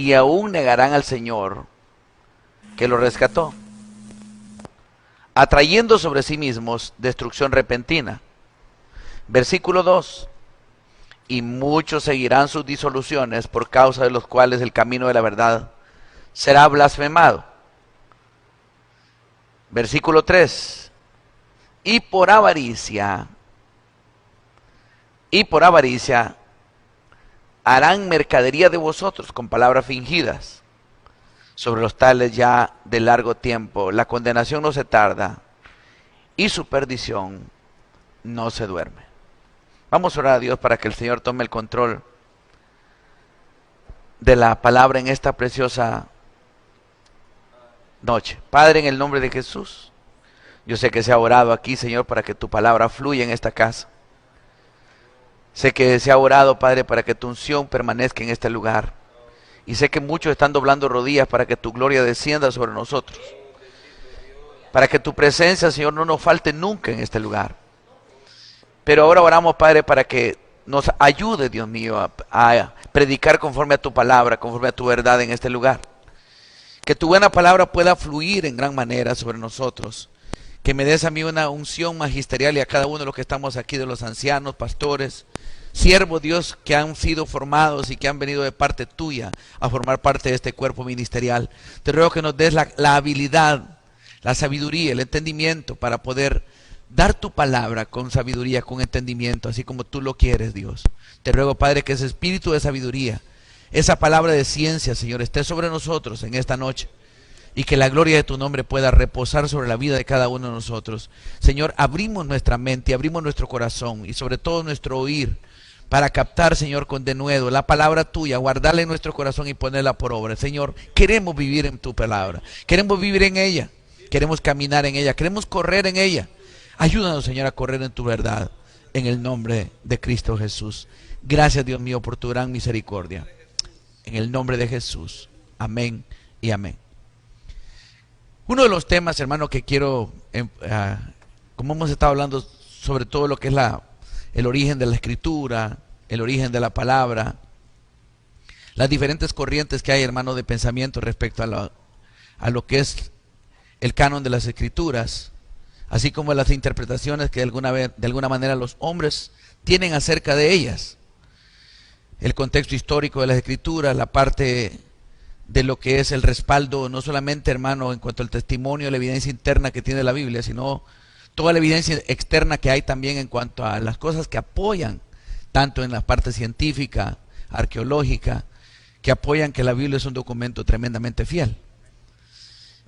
y aún negarán al Señor que los rescató, atrayendo sobre sí mismos destrucción repentina. Versículo 2. Y muchos seguirán sus disoluciones, por causa de los cuales el camino de la verdad será blasfemado. Versículo 3. Y por avaricia harán mercadería de vosotros con palabras fingidas. Sobre los tales ya de largo tiempo la condenación no se tarda y su perdición no se duerme. Vamos a orar a Dios para que el Señor tome el control de la palabra en esta preciosa noche. Padre, en el nombre de Jesús, yo sé que se ha orado aquí, Señor, para que tu palabra fluya en esta casa. Sé que se ha orado, Padre, para que tu unción permanezca en este lugar. Y sé que muchos están doblando rodillas para que tu gloria descienda sobre nosotros. Para que tu presencia, Señor, no nos falte nunca en este lugar. Pero ahora oramos, Padre, para que nos ayude, Dios mío, a predicar conforme a tu palabra, conforme a tu verdad en este lugar. Que tu buena palabra pueda fluir en gran manera sobre nosotros. Que me des a mí una unción magisterial y a cada uno de los que estamos aquí, de los ancianos, pastores, siervos, Dios, que han sido formados y que han venido de parte tuya a formar parte de este cuerpo ministerial. Te ruego que nos des la habilidad, la sabiduría, el entendimiento para poder dar tu palabra con sabiduría, con entendimiento, así como tú lo quieres, Dios. Te ruego, Padre, que ese espíritu de sabiduría, esa palabra de ciencia, Señor, esté sobre nosotros en esta noche. Y que la gloria de tu nombre pueda reposar sobre la vida de cada uno de nosotros. Señor, abrimos nuestra mente, abrimos nuestro corazón y sobre todo nuestro oír para captar, Señor, con denuedo la palabra tuya, guardarla en nuestro corazón y ponerla por obra. Señor, queremos vivir en tu palabra, queremos vivir en ella, queremos caminar en ella, queremos correr en ella. Ayúdanos, Señor, a correr en tu verdad, en el nombre de Cristo Jesús. Gracias, Dios mío, por tu gran misericordia. En el nombre de Jesús. Amén y amén. Uno de los temas, hermano, que quiero, como hemos estado hablando sobre todo lo que es el origen de la escritura, el origen de la palabra, las diferentes corrientes que hay, hermano, de pensamiento respecto a lo que es el canon de las escrituras, así como las interpretaciones que de alguna manera los hombres tienen acerca de ellas. El contexto histórico de las escrituras, la parte de lo que es el respaldo, no solamente, hermano, en cuanto al testimonio, la evidencia interna que tiene la Biblia, sino toda la evidencia externa que hay también en cuanto a las cosas que apoyan, tanto en la parte científica, arqueológica, que apoyan que la Biblia es un documento tremendamente fiel.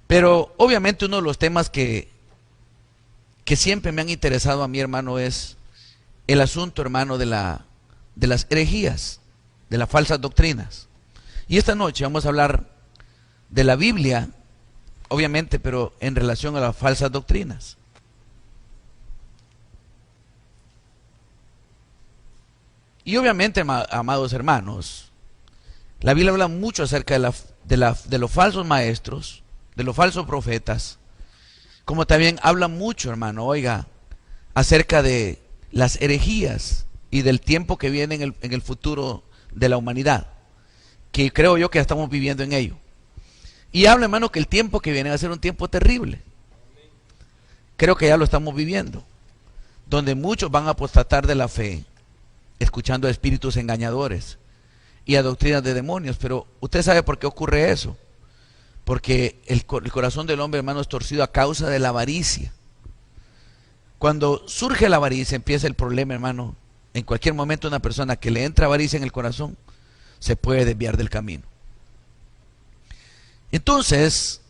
Pero obviamente uno de los temas que siempre me han interesado a mí, hermano, es el asunto, hermano, de las herejías, de las falsas doctrinas. Y esta noche vamos a hablar de la Biblia, obviamente, pero en relación a las falsas doctrinas. Y obviamente, amados hermanos, la Biblia habla mucho acerca de los falsos maestros, de los falsos profetas, como también habla mucho, hermano, oiga, acerca de las herejías y del tiempo que viene en el futuro de la humanidad, que creo yo que estamos viviendo en ello. Y habla, hermano, que el tiempo que viene va a ser un tiempo terrible. Creo que ya lo estamos viviendo, donde muchos van a apostatar de la fe, escuchando a espíritus engañadores y a doctrinas de demonios. Pero usted sabe por qué ocurre eso. Porque el corazón del hombre, hermano, es torcido a causa de la avaricia. Cuando surge la avaricia, empieza el problema, hermano. En cualquier momento una persona que le entra avaricia en el corazón se puede desviar del camino. Entonces,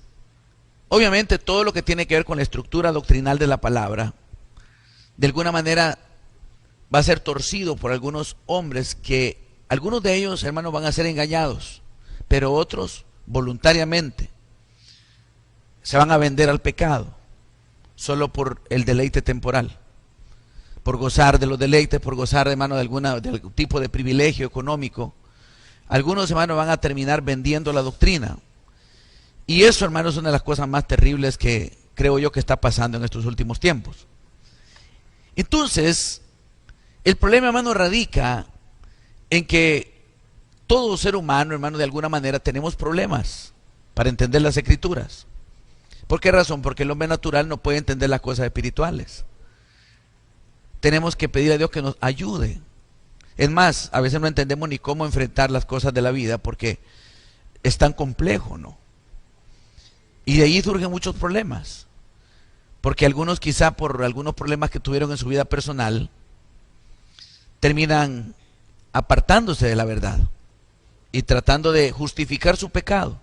obviamente todo lo que tiene que ver con la estructura doctrinal de la palabra, de alguna manera va a ser torcido por algunos hombres que, algunos de ellos, hermanos, van a ser engañados, pero otros voluntariamente se van a vender al pecado solo por el deleite temporal, por gozar de los deleites, por gozar, hermano, de algún tipo de privilegio económico. Algunos, hermanos, van a terminar vendiendo la doctrina. Y eso, hermano, es una de las cosas más terribles que creo yo que está pasando en estos últimos tiempos. Entonces, el problema, hermano, radica en que todo ser humano, hermano, de alguna manera tenemos problemas para entender las escrituras. ¿Por qué razón? Porque el hombre natural no puede entender las cosas espirituales. Tenemos que pedir a Dios que nos ayude. Es más, a veces no entendemos ni cómo enfrentar las cosas de la vida porque es tan complejo, ¿no? Y de ahí surgen muchos problemas. Porque algunos, quizá por algunos problemas que tuvieron en su vida personal, terminan apartándose de la verdad y tratando de justificar su pecado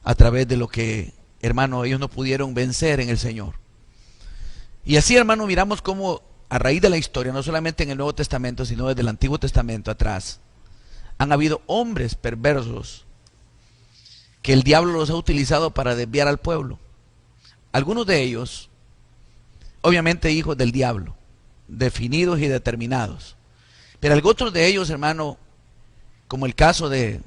a través de lo que, hermano, ellos no pudieron vencer en el Señor. Y así, hermano, miramos cómo a raíz de la historia, no solamente en el Nuevo Testamento, sino desde el Antiguo Testamento atrás, han habido hombres perversos que el diablo los ha utilizado para desviar al pueblo. Algunos de ellos, obviamente hijos del diablo, definidos y determinados. Pero otros de ellos, hermano, como el caso de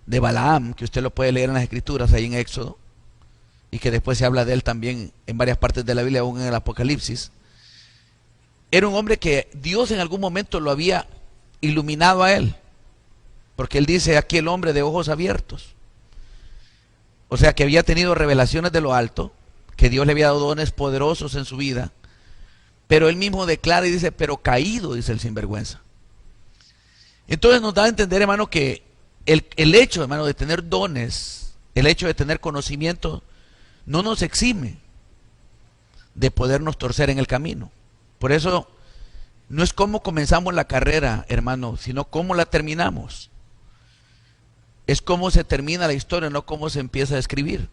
Balaam, que usted lo puede leer en las Escrituras, ahí en Éxodo, y que después se habla de él también en varias partes de la Biblia, aún en el Apocalipsis. Era un hombre que Dios en algún momento lo había iluminado a él, porque él dice aquí el hombre de ojos abiertos. O sea que había tenido revelaciones de lo alto, que Dios le había dado dones poderosos en su vida, pero él mismo declara y dice, pero caído, dice el sinvergüenza. Entonces nos da a entender, hermano, que el hecho, hermano, de tener dones, el hecho de tener conocimiento, no nos exime de podernos torcer en el camino. Por eso, no es cómo comenzamos la carrera, hermano, sino cómo la terminamos. Es cómo se termina la historia, no cómo se empieza a escribir.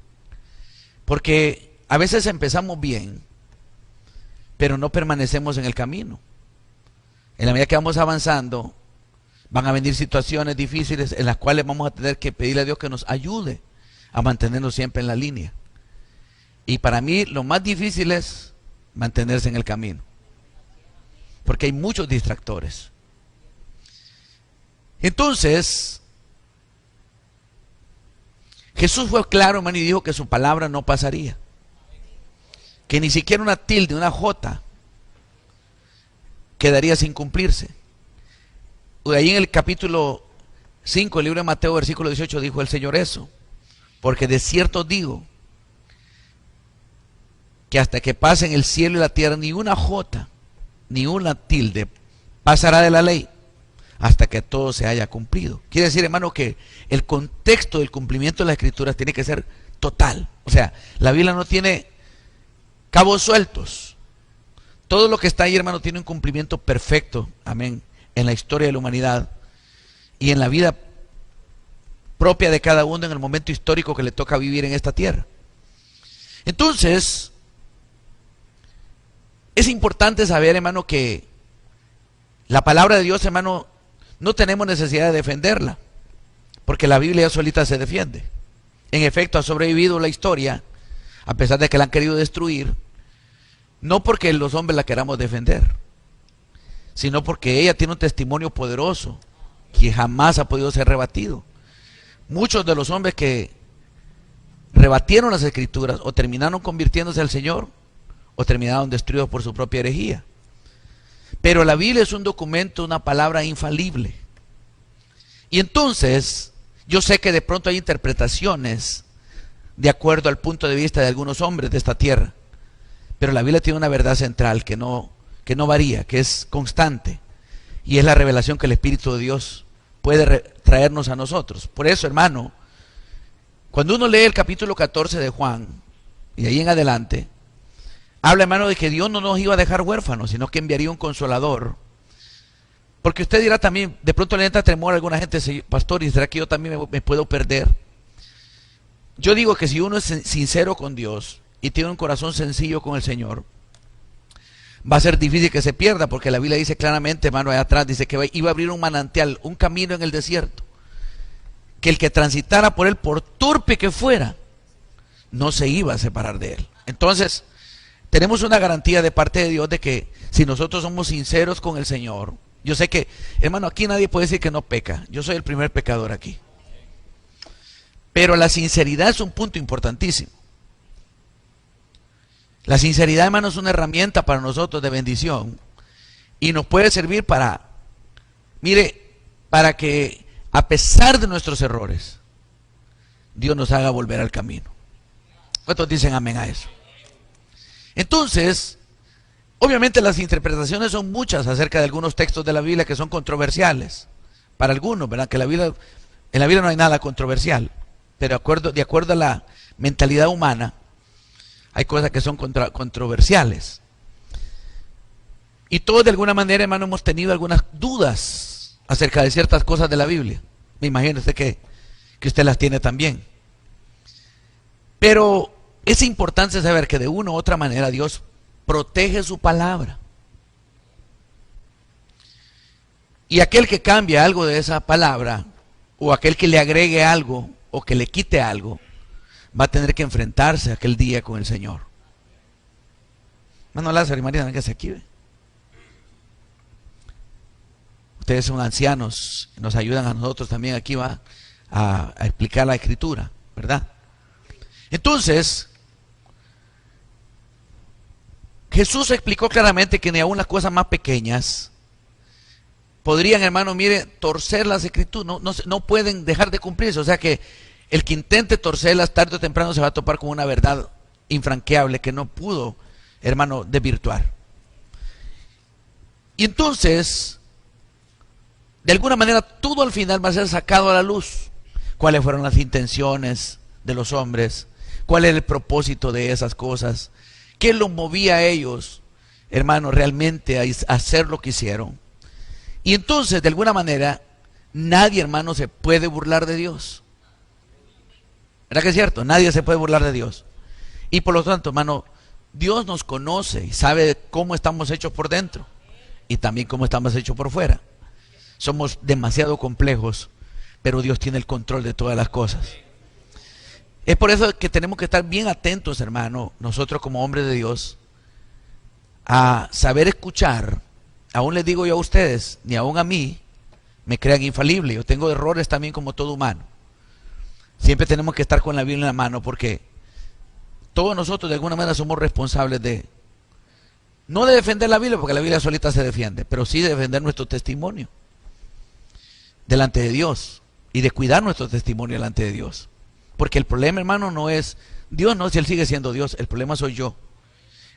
Porque a veces empezamos bien, pero no permanecemos en el camino. En la medida que vamos avanzando, van a venir situaciones difíciles en las cuales vamos a tener que pedirle a Dios que nos ayude a mantenernos siempre en la línea. Y para mí lo más difícil es mantenerse en el camino, porque hay muchos distractores. Entonces, Jesús fue claro, hermano, y dijo que su palabra no pasaría, que ni siquiera una tilde, una jota quedaría sin cumplirse. Ahí en el capítulo 5 del libro de Mateo, versículo 18, dijo el Señor eso, porque de cierto digo que hasta que pasen el cielo y la tierra, ni una jota, ni una tilde pasará de la ley hasta que todo se haya cumplido. Quiere decir, hermano, que el contexto del cumplimiento de las Escrituras tiene que ser total. O sea, la Biblia no tiene cabos sueltos. Todo lo que está ahí, hermano, tiene un cumplimiento perfecto, amén, en la historia de la humanidad y en la vida propia de cada uno en el momento histórico que le toca vivir en esta tierra. Entonces, es importante saber, hermano, que la palabra de Dios, hermano, no tenemos necesidad de defenderla, porque la Biblia solita se defiende. En efecto, ha sobrevivido la historia, a pesar de que la han querido destruir, no porque los hombres la queramos defender, sino porque ella tiene un testimonio poderoso que jamás ha podido ser rebatido. Muchos de los hombres que rebatieron las Escrituras o terminaron convirtiéndose al Señor o terminaron destruidos por su propia herejía. Pero la Biblia es un documento, una palabra infalible. Y entonces, yo sé que de pronto hay interpretaciones de acuerdo al punto de vista de algunos hombres de esta tierra, pero la Biblia tiene una verdad central que no varía, que es constante, y es la revelación que el Espíritu de Dios puede traernos a nosotros. Por eso, hermano, cuando uno lee el capítulo 14 de Juan, y de ahí en adelante, habla, hermano, de que Dios no nos iba a dejar huérfanos, sino que enviaría un consolador. Porque usted dirá también, de pronto le entra temor a alguna gente, pastor, ¿y será que yo también me puedo perder? Yo digo que si uno es sincero con Dios y tiene un corazón sencillo con el Señor, va a ser difícil que se pierda, porque la Biblia dice claramente, hermano, allá atrás, dice que iba a abrir un manantial, un camino en el desierto, que el que transitara por él, por torpe que fuera, no se iba a separar de él. Entonces, tenemos una garantía de parte de Dios de que si nosotros somos sinceros con el Señor, yo sé que, hermano, aquí nadie puede decir que no peca, yo soy el primer pecador aquí, pero la sinceridad es un punto importantísimo. La sinceridad, hermano, es una herramienta para nosotros de bendición y nos puede servir para, mire, para que a pesar de nuestros errores, Dios nos haga volver al camino. ¿Cuántos dicen amén a eso? Entonces, obviamente las interpretaciones son muchas acerca de algunos textos de la Biblia que son controversiales. Para algunos, ¿verdad? Que en la Biblia no hay nada controversial. Pero de acuerdo a la mentalidad humana, hay cosas que son controversiales. Y todos de alguna manera, hermano, hemos tenido algunas dudas acerca de ciertas cosas de la Biblia. Me imagino usted que usted las tiene también. Pero es importante saber que de una u otra manera Dios protege su palabra. Y aquel que cambie algo de esa palabra, o aquel que le agregue algo, o que le quite algo, va a tener que enfrentarse aquel día con el Señor. Hermano Lázaro y María, véngase aquí. Ustedes son ancianos, nos ayudan a nosotros también aquí a explicar la Escritura, ¿verdad? Entonces, Jesús explicó claramente que ni aun las cosas más pequeñas podrían, hermano, mire, torcer las Escrituras, no pueden dejar de cumplirse. O sea que el que intente torcerlas tarde o temprano se va a topar con una verdad infranqueable que no pudo, hermano, desvirtuar. Y entonces, de alguna manera, todo al final va a ser sacado a la luz. ¿Cuáles fueron las intenciones de los hombres? ¿Cuál era el propósito de esas cosas? ¿Qué los movía a ellos, hermano, realmente a hacer lo que hicieron? Y entonces, de alguna manera, nadie, hermano, se puede burlar de Dios. ¿Verdad que es cierto? Nadie se puede burlar de Dios. Y por lo tanto, hermano, Dios nos conoce y sabe cómo estamos hechos por dentro y también cómo estamos hechos por fuera. Somos demasiado complejos, pero Dios tiene el control de todas las cosas. Es por eso que tenemos que estar bien atentos, hermano, nosotros como hombres de Dios, a saber escuchar. Aún les digo yo a ustedes, ni aún a mí, me crean infalible. Yo tengo errores también como todo humano. Siempre tenemos que estar con la Biblia en la mano, porque todos nosotros de alguna manera somos responsables no de defender la Biblia, porque la Biblia solita se defiende, pero sí de defender nuestro testimonio delante de Dios y de cuidar nuestro testimonio delante de Dios. Porque el problema, hermano, no es Dios, no, si Él sigue siendo Dios, el problema soy yo.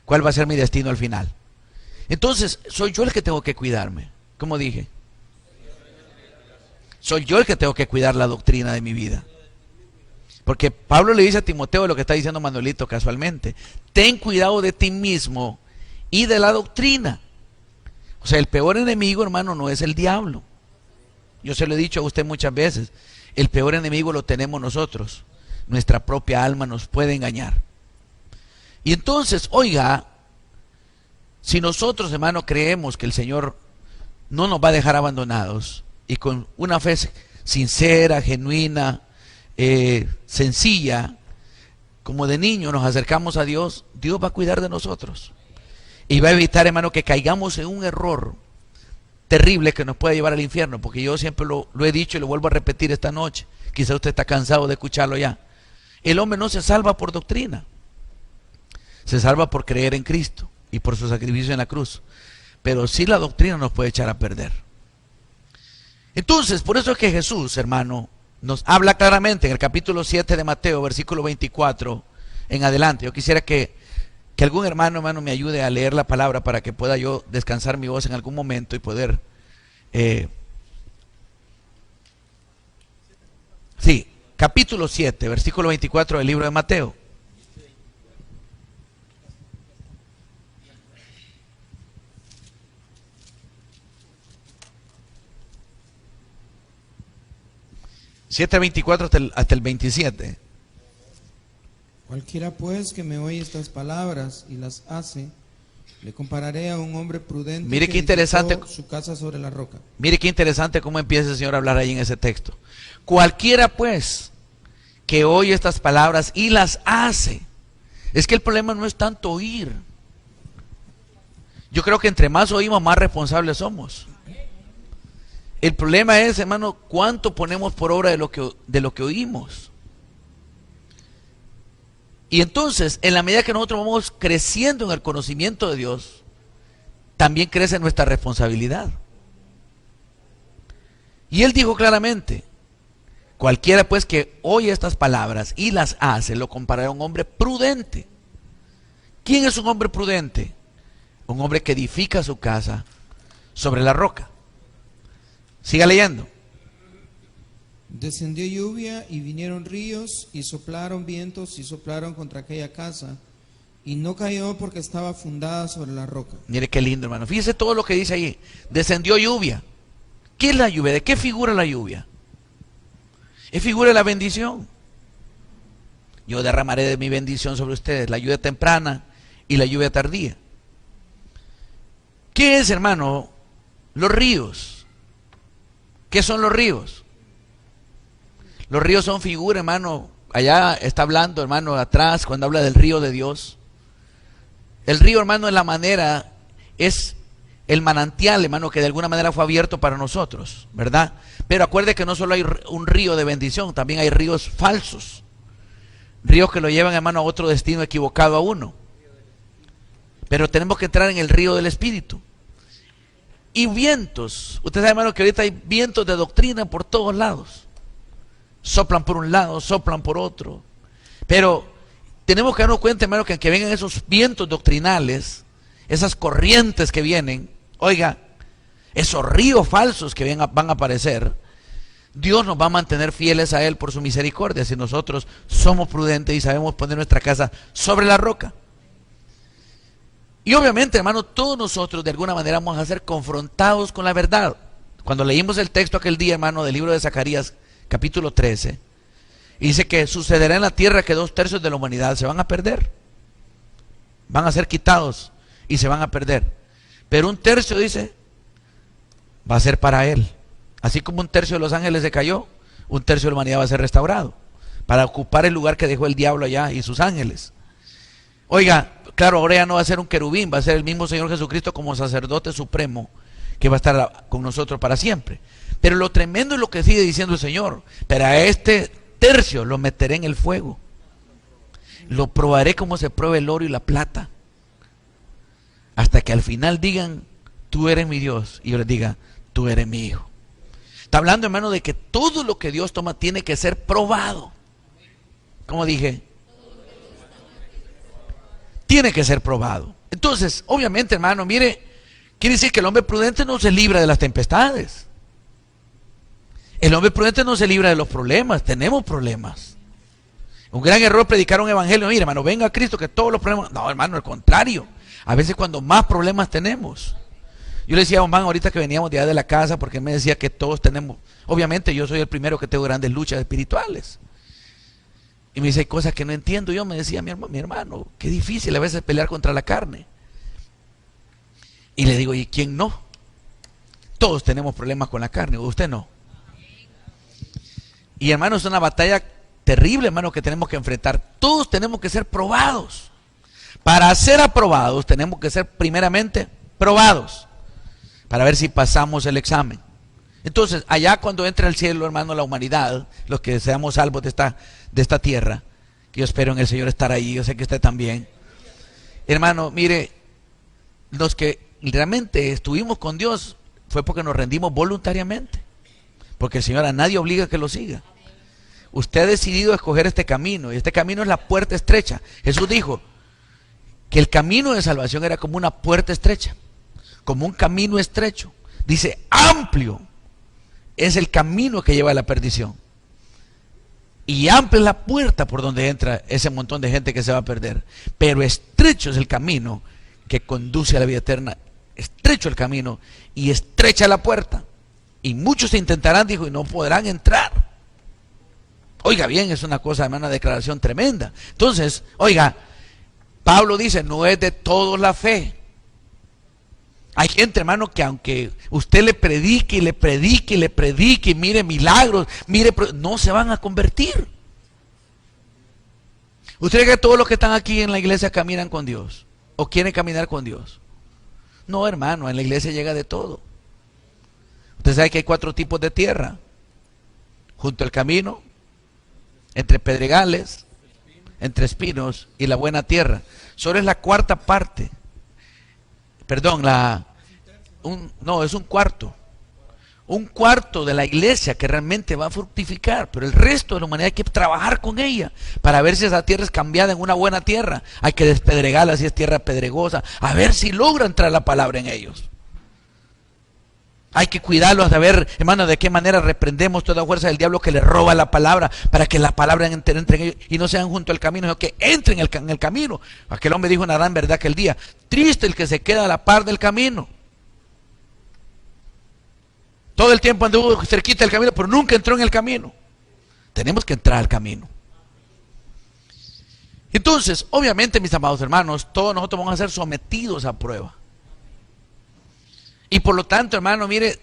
¿Cuál va a ser mi destino al final? Entonces, soy yo el que tengo que cuidarme. Como dije, soy yo el que tengo que cuidar la doctrina de mi vida. Porque Pablo le dice a Timoteo lo que está diciendo Manuelito casualmente: ten cuidado de ti mismo y de la doctrina. O sea, el peor enemigo, hermano, no es el diablo. Yo se lo he dicho a usted muchas veces. El peor enemigo lo tenemos nosotros. Nuestra propia alma nos puede engañar. Y entonces, oiga, si nosotros, hermano, creemos que el Señor no nos va a dejar abandonados, y con una fe sincera, genuina, sencilla, como de niño nos acercamos a Dios, Dios va a cuidar de nosotros. Y va a evitar, hermano, que caigamos en un error terrible que nos puede llevar al infierno. Porque yo siempre lo he dicho y lo vuelvo a repetir esta noche. Quizá usted está cansado de escucharlo ya. El hombre no se salva por doctrina. Se salva por creer en Cristo y por su sacrificio en la cruz. Pero sí, la doctrina nos puede echar a perder. Entonces, por eso es que Jesús, hermano, nos habla claramente en el capítulo 7 de Mateo, versículo 24 en adelante. Yo quisiera que algún hermano, me ayude a leer la palabra para que pueda yo descansar mi voz en algún momento y poder... sí, capítulo 7, versículo 24 del libro de Mateo. Siete 24 hasta el 27. Cualquiera pues que me oye estas palabras y las hace, le compararé a un hombre prudente. Mire qué interesante su casa sobre la roca. Mire qué interesante cómo empieza el Señor a hablar ahí en ese texto. Cualquiera pues que oye estas palabras y las hace. Es que el problema no es tanto oír. Yo creo que entre más oímos, más responsables somos. El problema es, hermano, cuánto ponemos por obra de lo que oímos. Y entonces, en la medida que nosotros vamos creciendo en el conocimiento de Dios, también crece nuestra responsabilidad. Y él dijo claramente, cualquiera pues que oye estas palabras y las hace, lo comparará a un hombre prudente. ¿Quién es un hombre prudente? Un hombre que edifica su casa sobre la roca. Siga leyendo. Descendió lluvia y vinieron ríos y soplaron vientos y soplaron contra aquella casa y no cayó porque estaba fundada sobre la roca. Mire qué lindo, hermano. Fíjese todo lo que dice ahí. Descendió lluvia. ¿Qué es la lluvia? ¿De qué figura la lluvia? Es figura de la bendición. Yo derramaré de mi bendición sobre ustedes, la lluvia temprana y la lluvia tardía. ¿Qué es, hermano? Los ríos. ¿Qué son los ríos? Los ríos son figura, hermano. Allá está hablando, hermano, atrás, cuando habla del río de Dios. El río, hermano, es la manera, es el manantial, hermano, que de alguna manera fue abierto para nosotros, ¿verdad? Pero acuerde que no solo hay un río de bendición, también hay ríos falsos. Ríos que lo llevan, hermano, a otro destino equivocado a uno. Pero tenemos que entrar en el río del Espíritu. Y vientos. Usted sabe, hermano, que ahorita hay vientos de doctrina por todos lados. Soplan por un lado, soplan por otro. Pero tenemos que darnos cuenta, hermano, que aunque vengan esos vientos doctrinales, esas corrientes que vienen, oiga, esos ríos falsos que van a aparecer, Dios nos va a mantener fieles a Él por su misericordia, si nosotros somos prudentes y sabemos poner nuestra casa sobre la roca. Y obviamente, hermano, todos nosotros de alguna manera vamos a ser confrontados con la verdad. Cuando leímos el texto aquel día, hermano, del libro de Zacarías, capítulo 13, dice que sucederá en la tierra que 2/3 de la humanidad se van a perder. Van a ser quitados y se van a perder. Pero 1/3, dice, va a ser para Él. Así como 1/3 de los ángeles se cayó, 1/3 de la humanidad va a ser restaurado para ocupar el lugar que dejó el diablo allá y sus ángeles. Oiga, claro, ahora ya no va a ser un querubín, va a ser el mismo Señor Jesucristo como sacerdote supremo que va a estar con nosotros para siempre. Pero lo tremendo es lo que sigue diciendo el Señor. Pero a este tercio lo meteré en el fuego. Lo probaré como se prueba el oro y la plata. Hasta que al final digan, tú eres mi Dios. Y yo les diga, tú eres mi hijo. Está hablando, hermano, de que todo lo que Dios toma tiene que ser probado. ¿Cómo dije? Tiene que ser probado. Entonces, obviamente, hermano, mire, quiere decir que el hombre prudente no se libra de las tempestades. El hombre prudente no se libra de los problemas. Tenemos problemas. Un gran error predicar un evangelio. Mire, hermano, venga a Cristo que todos los problemas. No, hermano, al contrario. A veces cuando más problemas tenemos. Yo le decía a un man ahorita que veníamos de allá de la casa, porque él me decía que todos tenemos. Obviamente yo soy el primero que tengo grandes luchas espirituales. Y me dice, hay cosas que no entiendo. Yo me decía, mi hermano, qué difícil a veces pelear contra la carne. Y le digo, ¿y quién no? Todos tenemos problemas con la carne, usted no. Y hermano, es una batalla terrible, hermano, que tenemos que enfrentar. Todos tenemos que ser probados. Para ser aprobados tenemos que ser primeramente probados, para ver si pasamos el examen. Entonces, allá cuando entre al cielo, hermano, la humanidad, los que seamos salvos de esta tierra, que yo espero en el Señor estar ahí, yo sé que usted también. Hermano, mire, los que realmente estuvimos con Dios fue porque nos rendimos voluntariamente, porque el Señor a nadie obliga a que lo siga. Usted ha decidido escoger este camino, y este camino es la puerta estrecha. Jesús dijo que el camino de salvación era como una puerta estrecha, como un camino estrecho. Dice, amplio es el camino que lleva a la perdición, y amplia es la puerta por donde entra ese montón de gente que se va a perder. Pero estrecho es el camino que conduce a la vida eterna. Estrecho el camino y estrecha la puerta. Y muchos se intentarán, dijo, y no podrán entrar. Oiga bien, es una cosa, hermano, una declaración tremenda. Entonces, oiga, Pablo dice, no es de todos la fe. Hay gente, hermano, que aunque usted le predique y le predique y le predique y mire milagros, mire, no se van a convertir. ¿Usted cree que todos los que están aquí en la iglesia caminan con Dios o quieren caminar con Dios? No, hermano, en la iglesia llega de todo. Usted sabe que hay 4 tipos de tierra: junto al camino, entre pedregales, entre espinos y la buena tierra. Solo es la cuarta parte. Perdón, no, es un cuarto. un cuarto de la iglesia que realmente va a fructificar, pero el resto de la humanidad hay que trabajar con ella para ver si esa tierra es cambiada en una buena tierra. Hay que despedregarla si es tierra pedregosa, a ver si logra entrar la palabra en ellos. Hay que cuidarlos, a ver, hermano, de qué manera reprendemos toda fuerza del diablo que le roba la palabra, para que la palabra entre en ellos y no sean junto al camino, sino que entren en el camino. Aquel hombre dijo una gran verdad aquel día: triste el que se queda a la par del camino. Todo el tiempo anduvo cerquita del camino, pero nunca entró en el camino. Tenemos que entrar al camino. Entonces, obviamente, mis amados hermanos, todos nosotros vamos a ser sometidos a prueba. Y por lo tanto, hermano, mire,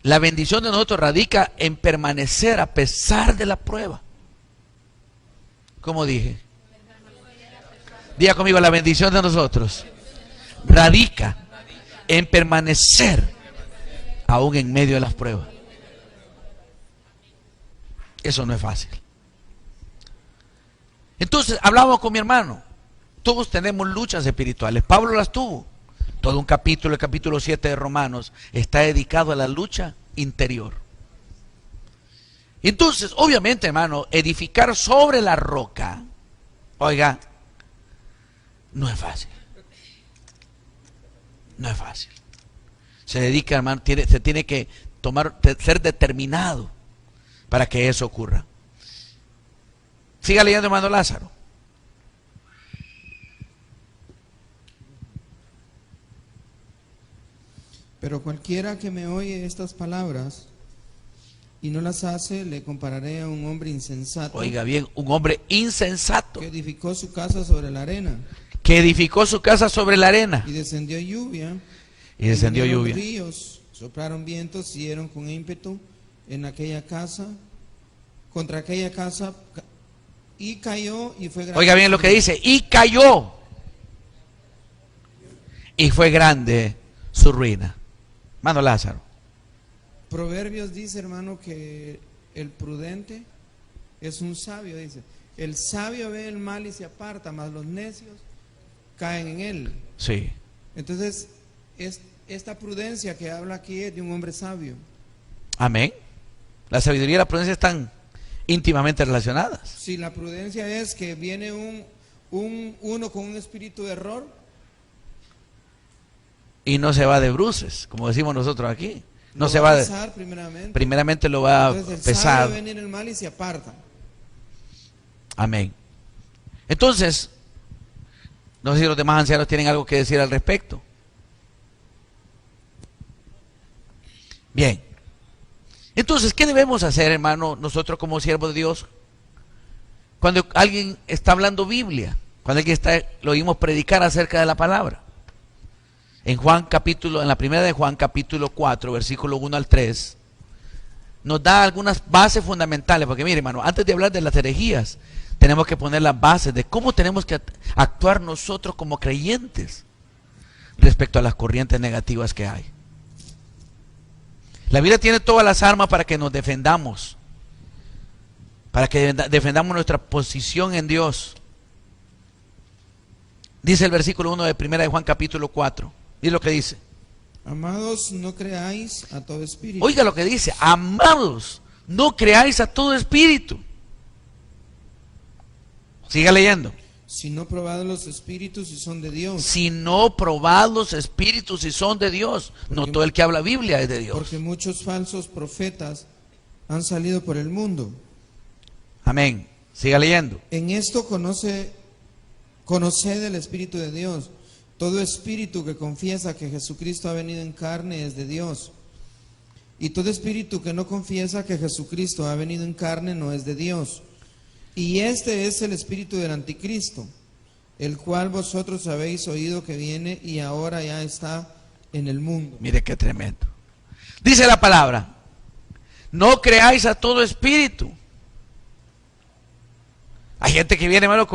la bendición de nosotros radica en permanecer a pesar de la prueba. ¿Cómo dije? Diga conmigo, la bendición de nosotros radica en permanecer aún en medio de las pruebas. Eso no es fácil. Entonces, hablamos con mi hermano. Todos tenemos luchas espirituales. Pablo las tuvo. Todo un capítulo, el capítulo 7 de Romanos, está dedicado a la lucha interior. Entonces, obviamente, hermano, edificar sobre la roca, oiga, no es fácil. No es fácil. Se dedica, hermano, se tiene que ser determinado para que eso ocurra. Siga leyendo, hermano Lázaro. Pero cualquiera que me oye estas palabras y no las hace, le compararé a un hombre insensato. Oiga bien, un hombre insensato que edificó su casa sobre la arena. Que edificó su casa sobre la arena. Y descendió lluvia. Y descendió lluvia. Ríos, soplaron vientos y dieron con ímpetu en aquella casa, contra aquella casa, y cayó y fue grande. Oiga bien lo que dice, y cayó. Y fue grande su ruina. Hermano Lázaro. Proverbios dice, hermano, que el prudente es un sabio, dice. El sabio ve el mal y se aparta, mas los necios caen en él. Sí. Entonces, esta prudencia que habla aquí es de un hombre sabio. Amén. La sabiduría y la prudencia están íntimamente relacionadas. Si la prudencia es que viene uno con un espíritu de error, y no se va de bruces, como decimos nosotros aquí. No se va a pesar primeramente lo va a pesar. Sabe venir el mal y se aparta. Amén. Entonces, no sé si los demás ancianos tienen algo que decir al respecto. Bien. Entonces, ¿qué debemos hacer, hermano, nosotros como siervos de Dios? Cuando alguien está hablando Biblia, cuando alguien lo oímos predicar acerca de la palabra. En la primera de Juan capítulo 4, versículo 1 al 3, nos da algunas bases fundamentales, porque mire, hermano, antes de hablar de las herejías, tenemos que poner las bases de cómo tenemos que actuar nosotros como creyentes respecto a las corrientes negativas que hay. La Biblia tiene todas las armas para que nos defendamos, para que defendamos nuestra posición en Dios. Dice el versículo 1 de primera de Juan capítulo 4. Y lo que dice. Amados, no creáis a todo espíritu. Oiga lo que dice. Amados, no creáis a todo espíritu. Siga leyendo. Si no probad los espíritus y son de Dios. Si no probad los espíritus y son de Dios. No todo el que habla Biblia es de Dios. Porque muchos falsos profetas han salido por el mundo. Amén. Siga leyendo. En esto conoced el Espíritu de Dios. Todo espíritu que confiesa que Jesucristo ha venido en carne es de Dios. Y todo espíritu que no confiesa que Jesucristo ha venido en carne no es de Dios. Y este es el espíritu del anticristo, el cual vosotros habéis oído que viene y ahora ya está en el mundo. Mire qué tremendo. Dice la palabra, no creáis a todo espíritu. Hay gente que viene, hermano,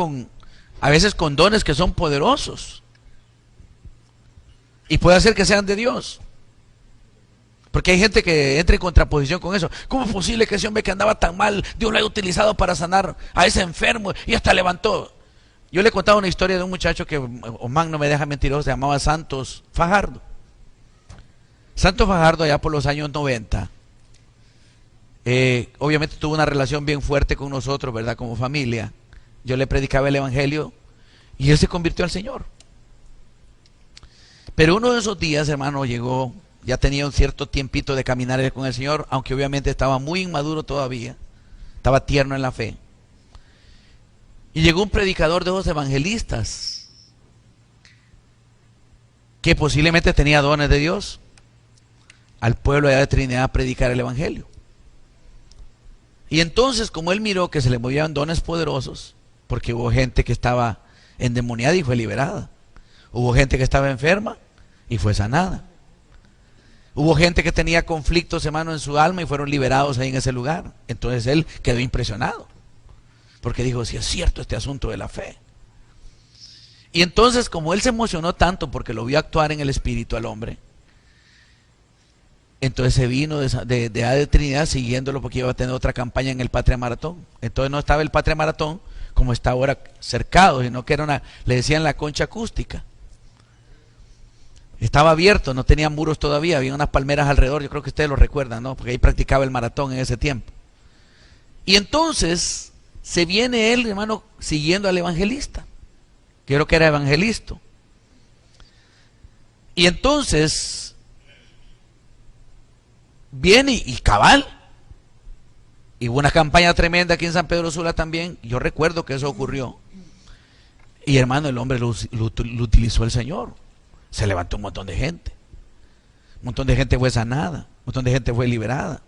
a veces con dones que son poderosos. Y puede hacer que sean de Dios. Porque hay gente que entra en contraposición con eso. ¿Cómo es posible que ese hombre que andaba tan mal, Dios lo haya utilizado para sanar a ese enfermo y hasta levantó? Yo le he contado una historia de un muchacho que, Omán no me deja mentiroso, se llamaba Santos Fajardo. Santos Fajardo, allá por los años 90, obviamente tuvo una relación bien fuerte con nosotros, ¿verdad? Como familia. Yo le predicaba el evangelio y él se convirtió al Señor. Pero uno de esos días, hermano, llegó, ya tenía un cierto tiempito de caminar con el Señor, aunque obviamente estaba muy inmaduro todavía, estaba tierno en la fe. Y llegó un predicador de esos evangelistas que posiblemente tenía dones de Dios al pueblo allá de Trinidad a predicar el evangelio. Y entonces, como él miró que se le movían dones poderosos, porque hubo gente que estaba endemoniada y fue liberada, hubo gente que estaba enferma y fue sanada, hubo gente que tenía conflictos, hermano, en su alma y fueron liberados ahí en ese lugar. Entonces él quedó impresionado, porque dijo, si es cierto este asunto de la fe. Y entonces, como él se emocionó tanto porque lo vio actuar en el espíritu al hombre, entonces se vino de Trinidad siguiéndolo, porque iba a tener otra campaña en el Patria Maratón. Entonces no estaba el Patria Maratón como está ahora cercado, sino que era le decían la concha acústica. Estaba abierto, no tenía muros todavía, había unas palmeras alrededor, yo creo que ustedes lo recuerdan, ¿no? Porque ahí practicaba el maratón en ese tiempo. Y entonces se viene él, hermano, siguiendo al evangelista. Creo que era evangelista. Y entonces viene y cabal. Y hubo una campaña tremenda aquí en San Pedro Sula también. Yo recuerdo que eso ocurrió. Y hermano, el hombre lo utilizó el Señor. Se levantó un montón de gente. Un montón de gente fue sanada. Un montón de gente fue liberada.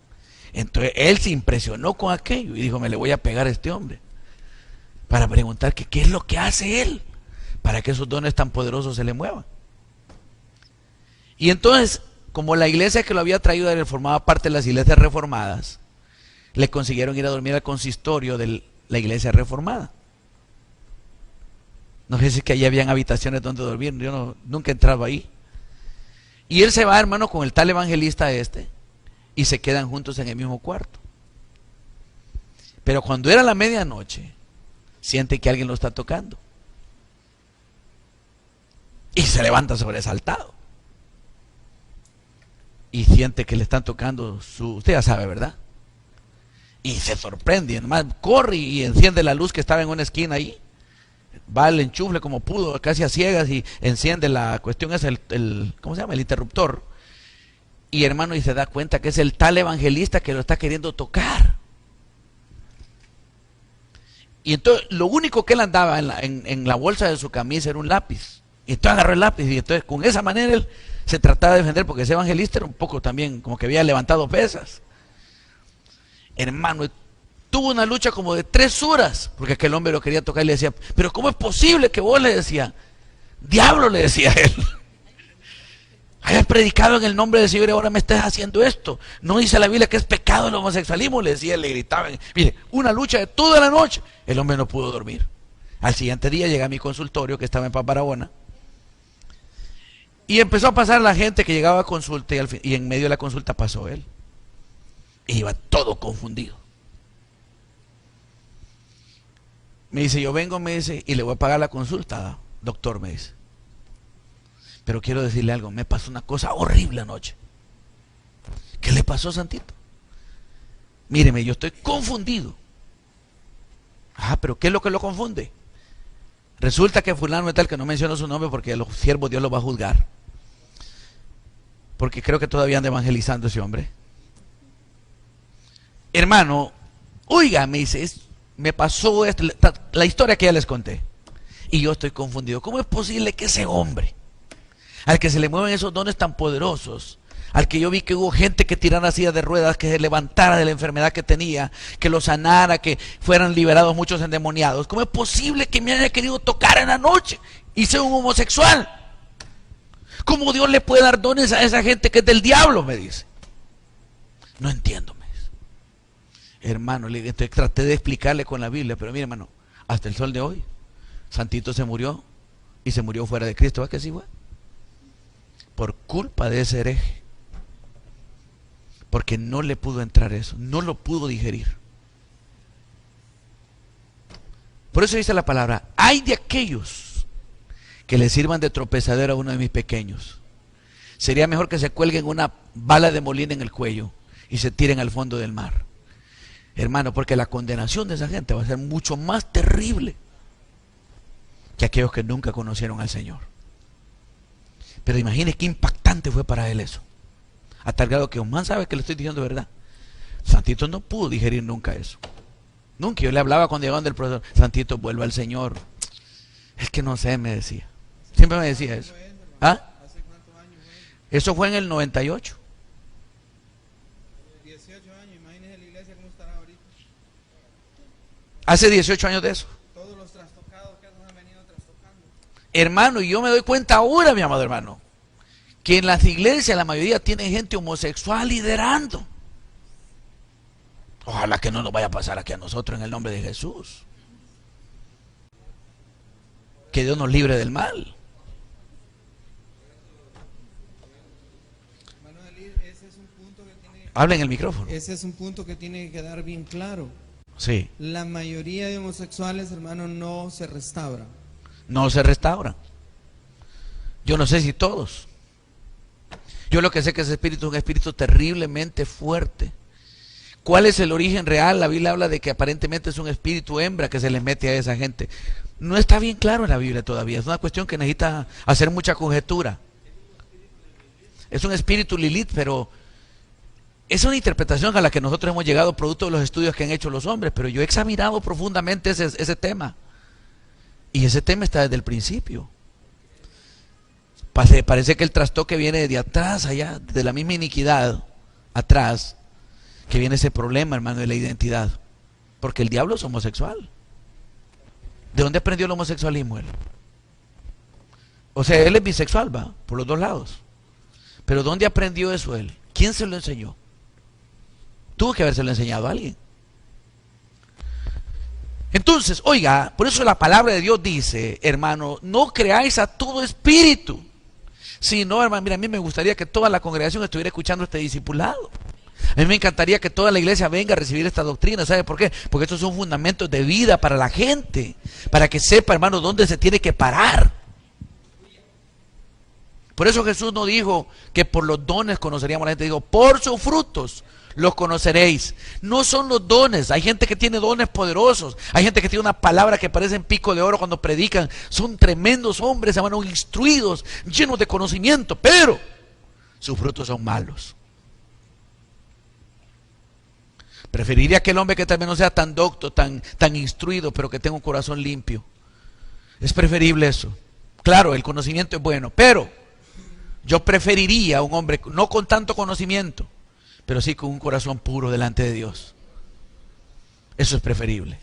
Entonces él se impresionó con aquello y dijo, me le voy a pegar a este hombre para preguntar que qué es lo que hace él para que esos dones tan poderosos se le muevan. Y entonces, como la iglesia que lo había traído a él formaba parte de las iglesias reformadas, le consiguieron ir a dormir al consistorio de la iglesia reformada. No sé si es que allí habían habitaciones donde dormir, yo nunca he entrado ahí. Y él se va, hermano, con el tal evangelista y se quedan juntos en el mismo cuarto. Pero cuando era la medianoche, siente que alguien lo está tocando. Y se levanta sobresaltado. Y siente que le están tocando usted ya sabe, ¿verdad? Y se sorprende, además corre y enciende la luz que estaba en una esquina ahí. Va al enchufle como pudo, casi a ciegas, y enciende la cuestión, es ¿cómo se llama? El interruptor. Y hermano, y se da cuenta que es el tal evangelista que lo está queriendo tocar. Y entonces lo único que él andaba en la bolsa de su camisa era un lápiz. Y entonces agarró el lápiz y entonces con esa manera él se trataba de defender, porque ese evangelista era un poco también como que había levantado pesas. Hermano, tuvo una lucha como de 3 horas, porque aquel hombre lo quería tocar y le decía, pero ¿cómo es posible que vos, le decía, diablo, le decía él, hayas predicado en el nombre del Señor y ahora me estás haciendo esto? No dice la Biblia que es pecado el homosexualismo, le decía, le gritaban. Mire, una lucha de toda la noche. El hombre no pudo dormir. Al siguiente día llega a mi consultorio, que estaba en Paparabona, y empezó a pasar la gente que llegaba a consulta, y en medio de la consulta pasó él. Y iba todo confundido. Me dice, yo vengo, me dice, y le voy a pagar la consulta, doctor, me dice. Pero quiero decirle algo, me pasó una cosa horrible anoche. ¿Qué le pasó, Santito? Míreme, yo estoy confundido. Ah, pero ¿qué es lo que lo confunde? Resulta que fulano es tal, que no menciono su nombre porque a los siervos Dios los va a juzgar. Porque creo que todavía anda evangelizando ese hombre. Hermano, oiga, me dice, me pasó esto, la historia que ya les conté. Y yo estoy confundido. ¿Cómo es posible que ese hombre, al que se le mueven esos dones tan poderosos, al que yo vi que hubo gente que tirara sillas de ruedas, que se levantara de la enfermedad que tenía, que lo sanara, que fueran liberados muchos endemoniados, ¿cómo es posible que me haya querido tocar en la noche y sea un homosexual? ¿Cómo Dios le puede dar dones a esa gente que es del diablo? Me dice. No entiendo, me dice. Hermano, traté de explicarle con la Biblia, pero mire, hermano, hasta el sol de hoy, Santito se murió, y se murió fuera de Cristo. ¿Va que sí, güey? Por culpa de ese hereje. Porque no le pudo entrar eso, no lo pudo digerir. Por eso dice la palabra, hay de aquellos que le sirvan de tropezadero a uno de mis pequeños. Sería mejor que se cuelguen una bala de molina en el cuello y se tiren al fondo del mar, Hermano, porque la condenación de esa gente va a ser mucho más terrible que aquellos que nunca conocieron al Señor. Pero imagine qué impactante fue para él eso. A tal grado que un man sabe que le estoy diciendo verdad. Santito no pudo digerir nunca eso. Nunca. Yo le hablaba cuando llegaban del profesor: Santito, vuelva al Señor. Es que no sé, me decía. Siempre me decía eso. ¿Ah? Eso fue en el 98. 18 años, imagínese la iglesia cómo estará ahorita. Hace 18 años de eso. Todos los trastocados que nos han venido trastocando. Hermano, y yo me doy cuenta ahora, mi amado hermano, que en las iglesias la mayoría tienen gente homosexual liderando. Ojalá que no nos vaya a pasar aquí a nosotros en el nombre de Jesús. Que Dios nos libre del mal. Ese es un punto que tiene, Habla en el micrófono. ese es un punto que tiene que quedar bien claro. Sí. La mayoría de homosexuales, hermano, no se restauran. No se restauran. Yo no sé si todos. Yo lo que sé es que ese espíritu es un espíritu terriblemente fuerte. ¿Cuál es el origen real? La Biblia habla de que aparentemente es un espíritu hembra que se le mete a esa gente. No está bien claro en la Biblia todavía. Es una cuestión que necesita hacer mucha conjetura. Es un espíritu Lilith, pero es una interpretación a la que nosotros hemos llegado producto de los estudios que han hecho los hombres. Pero yo he examinado profundamente ese tema. Y ese tema está desde el principio. Parece que el trastoque viene de atrás, allá, de la misma iniquidad, atrás, que viene ese problema, hermano, de la identidad. Porque el diablo es homosexual. ¿De dónde aprendió el homosexualismo él? O sea, él es bisexual, va, por los dos lados. Pero ¿dónde aprendió eso él? ¿Quién se lo enseñó? Tuvo que habérselo enseñado a alguien. Entonces, oiga, por eso la palabra de Dios dice, hermano, no creáis a todo espíritu. Si no, hermano, mira, a mí me gustaría que toda la congregación estuviera escuchando este discipulado. A mí me encantaría que toda la iglesia venga a recibir esta doctrina. ¿Sabe por qué? Porque estos son fundamentos de vida para la gente, para que sepa, hermano, dónde se tiene que parar. Por eso Jesús no dijo que por los dones conoceríamos a la gente, dijo, por sus frutos los conoceréis. No son los dones. Hay gente que tiene dones poderosos, hay gente que tiene una palabra que parece en pico de oro cuando predican. Son tremendos hombres, hermano, instruidos, llenos de conocimiento, pero sus frutos son malos. Preferiría que el hombre que también no sea tan docto, tan instruido, pero que tenga un corazón limpio. Es preferible eso. Claro, el conocimiento es bueno, pero yo preferiría un hombre no con tanto conocimiento, pero sí con un corazón puro delante de Dios. Eso es preferible.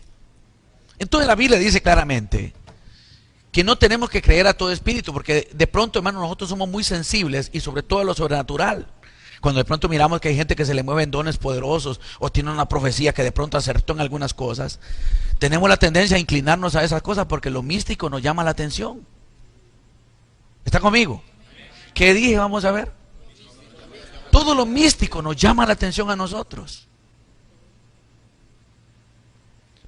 Entonces la Biblia dice claramente que no tenemos que creer a todo espíritu, porque de pronto, hermano, nosotros somos muy sensibles y sobre todo a lo sobrenatural. Cuando de pronto miramos que hay gente que se le mueven dones poderosos o tiene una profecía que de pronto acertó en algunas cosas, tenemos la tendencia a inclinarnos a esas cosas porque lo místico nos llama la atención. ¿Está conmigo? ¿Qué dije? Vamos a ver. Todo lo místico nos llama la atención a nosotros.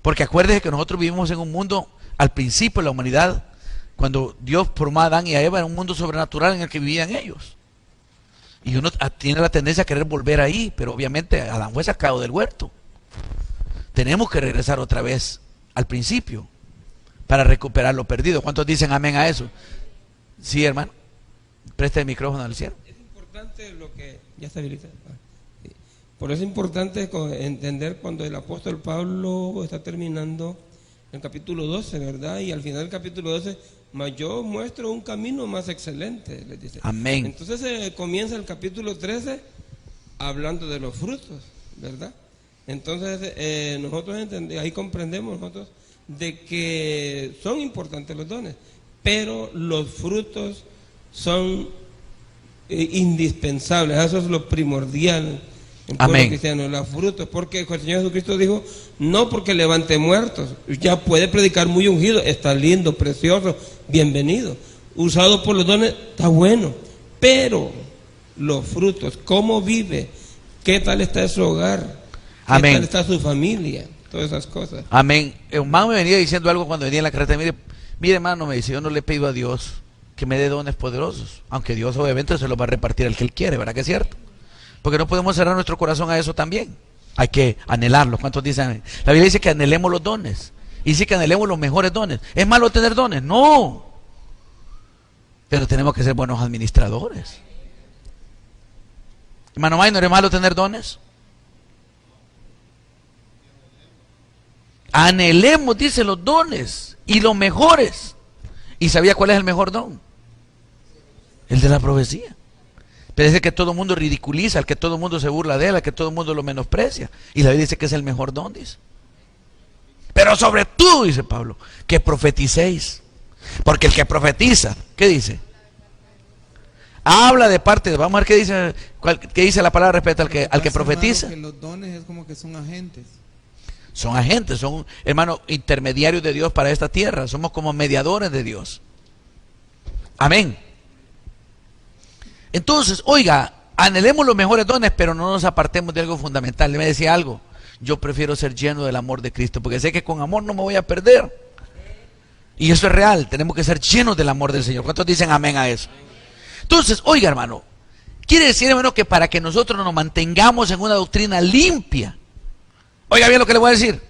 Porque acuérdese que nosotros vivimos en un mundo, al principio de la humanidad, cuando Dios formó a Adán y a Eva, era un mundo sobrenatural en el que vivían ellos. Y uno tiene la tendencia a querer volver ahí, pero obviamente Adán fue sacado del huerto. Tenemos que regresar otra vez al principio para recuperar lo perdido. ¿Cuántos dicen amén a eso? Sí, hermano. Presta el micrófono al cielo. Es importante lo que ya estabiliza. Por eso es importante entender cuando el apóstol Pablo está terminando el capítulo 12, ¿verdad? Y al final del capítulo 12, mas yo muestro un camino más excelente, les dice. Amén. Entonces comienza el capítulo 13 hablando de los frutos, ¿verdad? Entonces nosotros entendemos, ahí comprendemos nosotros de que son importantes los dones, pero los frutos son indispensables. Eso es lo primordial en todo cristiano, los frutos, porque el Señor Jesucristo dijo, no porque levante muertos, ya puede predicar muy ungido, está lindo, precioso, bienvenido, usado por los dones, está bueno, pero los frutos, cómo vive, qué tal está su hogar, qué tal está su familia, todas esas cosas. Amén. Un hermano me venía diciendo algo cuando venía en la carretera, mire hermano, me dice, yo no le he pedido a Dios que me dé dones poderosos, aunque Dios obviamente se los va a repartir al que Él quiere, ¿verdad que es cierto? Porque no podemos cerrar nuestro corazón a eso también. Hay que anhelarlos. ¿Cuántos dicen? La Biblia dice que anhelemos los dones. Y dice que anhelemos los mejores dones. ¿Es malo tener dones? No. Pero tenemos que ser buenos administradores. Hermano Maynor, ¿es malo tener dones? Anhelemos, dice, los dones y los mejores. ¿Y sabía cuál es el mejor don? El de la profecía. Pero es el que todo el mundo ridiculiza, el que todo el mundo se burla de él, el que todo el mundo lo menosprecia. Y la Biblia dice que es el mejor don, dice. Pero sobre todo, dice Pablo, que profeticéis. Porque el que profetiza, ¿qué dice? Habla de parte de, vamos a ver qué dice la palabra respecto al que profetiza. Que los dones es como que son agentes. Son agentes, son, hermanos, intermediarios de Dios para esta tierra. Somos como mediadores de Dios. Amén. Entonces, oiga, anhelemos los mejores dones, pero no nos apartemos de algo fundamental. Le me decía algo, yo prefiero ser lleno del amor de Cristo, porque sé que con amor no me voy a perder. Y eso es real, tenemos que ser llenos del amor del Señor. ¿Cuántos dicen amén a eso? Entonces, oiga, hermano, quiere decir, hermano, que para que nosotros nos mantengamos en una doctrina limpia, oiga bien lo que le voy a decir,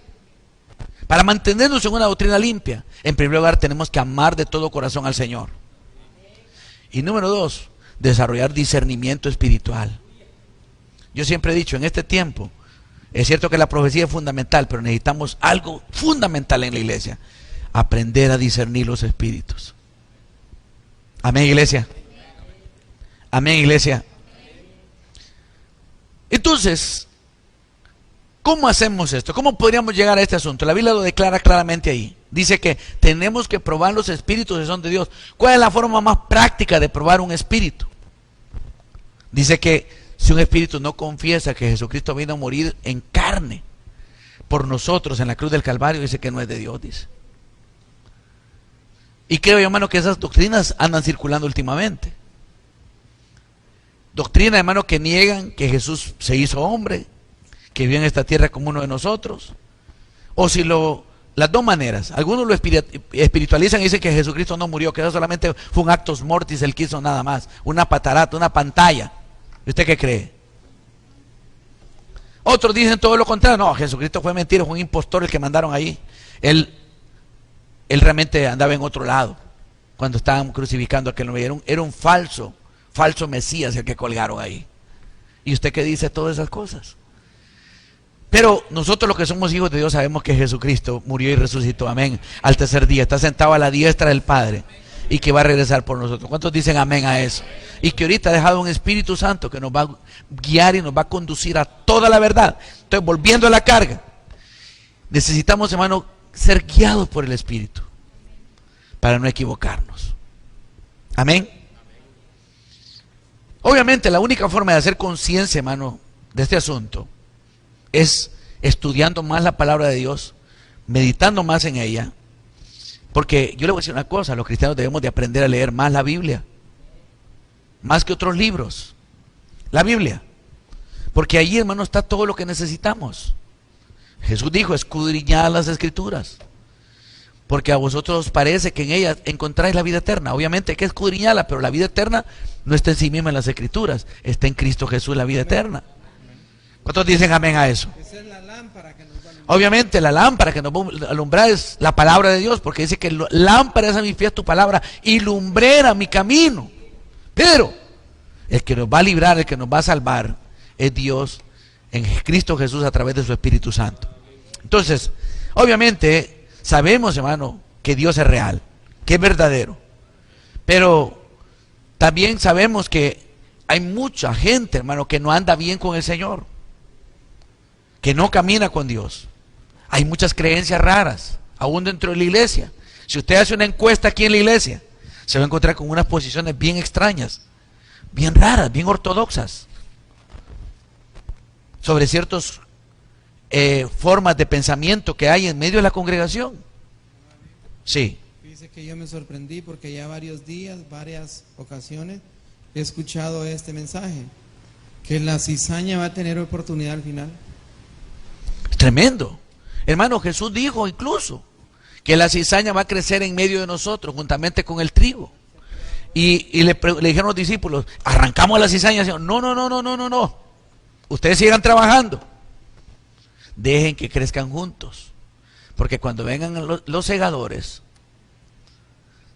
para mantenernos en una doctrina limpia, en primer lugar tenemos que amar de todo corazón al Señor. Y número dos, desarrollar discernimiento espiritual. Yo siempre he dicho, en este tiempo, es cierto que la profecía es fundamental, pero necesitamos algo fundamental en la iglesia: aprender a discernir los espíritus. Amén, iglesia. Amén, iglesia. Entonces, ¿cómo hacemos esto? ¿Cómo podríamos llegar a este asunto? La Biblia lo declara claramente ahí. Dice que tenemos que probar los espíritus que son de Dios. ¿Cuál es la forma más práctica de probar un espíritu? Dice que si un espíritu no confiesa que Jesucristo vino a morir en carne por nosotros en la cruz del Calvario, dice que no es de Dios, dice. Y creo, hermano, que esas doctrinas andan circulando últimamente. Doctrinas, hermano, que niegan que Jesús se hizo hombre, que vivió en esta tierra como uno de nosotros. O si las dos maneras, algunos lo espiritualizan y dicen que Jesucristo no murió, que eso solamente fue un actus mortis, él quiso nada más, una patarata, una pantalla. ¿Y usted qué cree? Otros dicen todo lo contrario. No, Jesucristo fue mentira, fue un impostor el que mandaron ahí. Él realmente andaba en otro lado cuando estaban crucificando a aquel hombre. Era un falso Mesías el que colgaron ahí. ¿Y usted qué dice de todas esas cosas? Pero nosotros los que somos hijos de Dios sabemos que Jesucristo murió y resucitó, amén, al tercer día, está sentado a la diestra del Padre y que va a regresar por nosotros. ¿Cuántos dicen amén a eso? Y que ahorita ha dejado un Espíritu Santo que nos va a guiar y nos va a conducir a toda la verdad. Entonces, volviendo a la carga, necesitamos, hermano, ser guiados por el Espíritu para no equivocarnos. Amén. Obviamente la única forma de hacer conciencia, hermano, de este asunto es estudiando más la palabra de Dios, meditando más en ella. Porque yo le voy a decir una cosa: los cristianos debemos de aprender a leer más la Biblia, más que otros libros, la Biblia, porque allí, hermano, está todo lo que necesitamos. Jesús dijo: escudriñad las Escrituras, porque a vosotros os parece que en ellas encontráis la vida eterna. Obviamente hay que escudriñarla, pero la vida eterna no está en sí misma en las Escrituras, está en Cristo Jesús la vida eterna. ¿Cuántos dicen amén a eso? Esa es la lámpara que nos va a alumbrar. Obviamente la lámpara que nos va a alumbrar es la palabra de Dios, porque dice que lámpara es a mis pies tu palabra y lumbrera mi camino. Pero el que nos va a librar, el que nos va a salvar, es Dios en Cristo Jesús a través de su Espíritu Santo. Entonces, obviamente sabemos, hermano, que Dios es real, que es verdadero, pero también sabemos que hay mucha gente, hermano, que no anda bien con el Señor, que no camina con Dios. Hay muchas creencias raras, aún dentro de la iglesia. Si usted hace una encuesta aquí en la iglesia, se va a encontrar con unas posiciones bien extrañas, bien raras, bien ortodoxas, sobre ciertas formas de pensamiento que hay en medio de la congregación. Sí. Dice que yo me sorprendí porque ya varios días, varias ocasiones, he escuchado este mensaje, que la cizaña va a tener oportunidad al final. Es tremendo. Hermano, Jesús dijo incluso que la cizaña va a crecer en medio de nosotros, juntamente con el trigo. Y le dijeron los discípulos: ¿arrancamos la cizaña? No. Ustedes sigan trabajando. dejen que crezcan juntos, porque cuando vengan los segadores,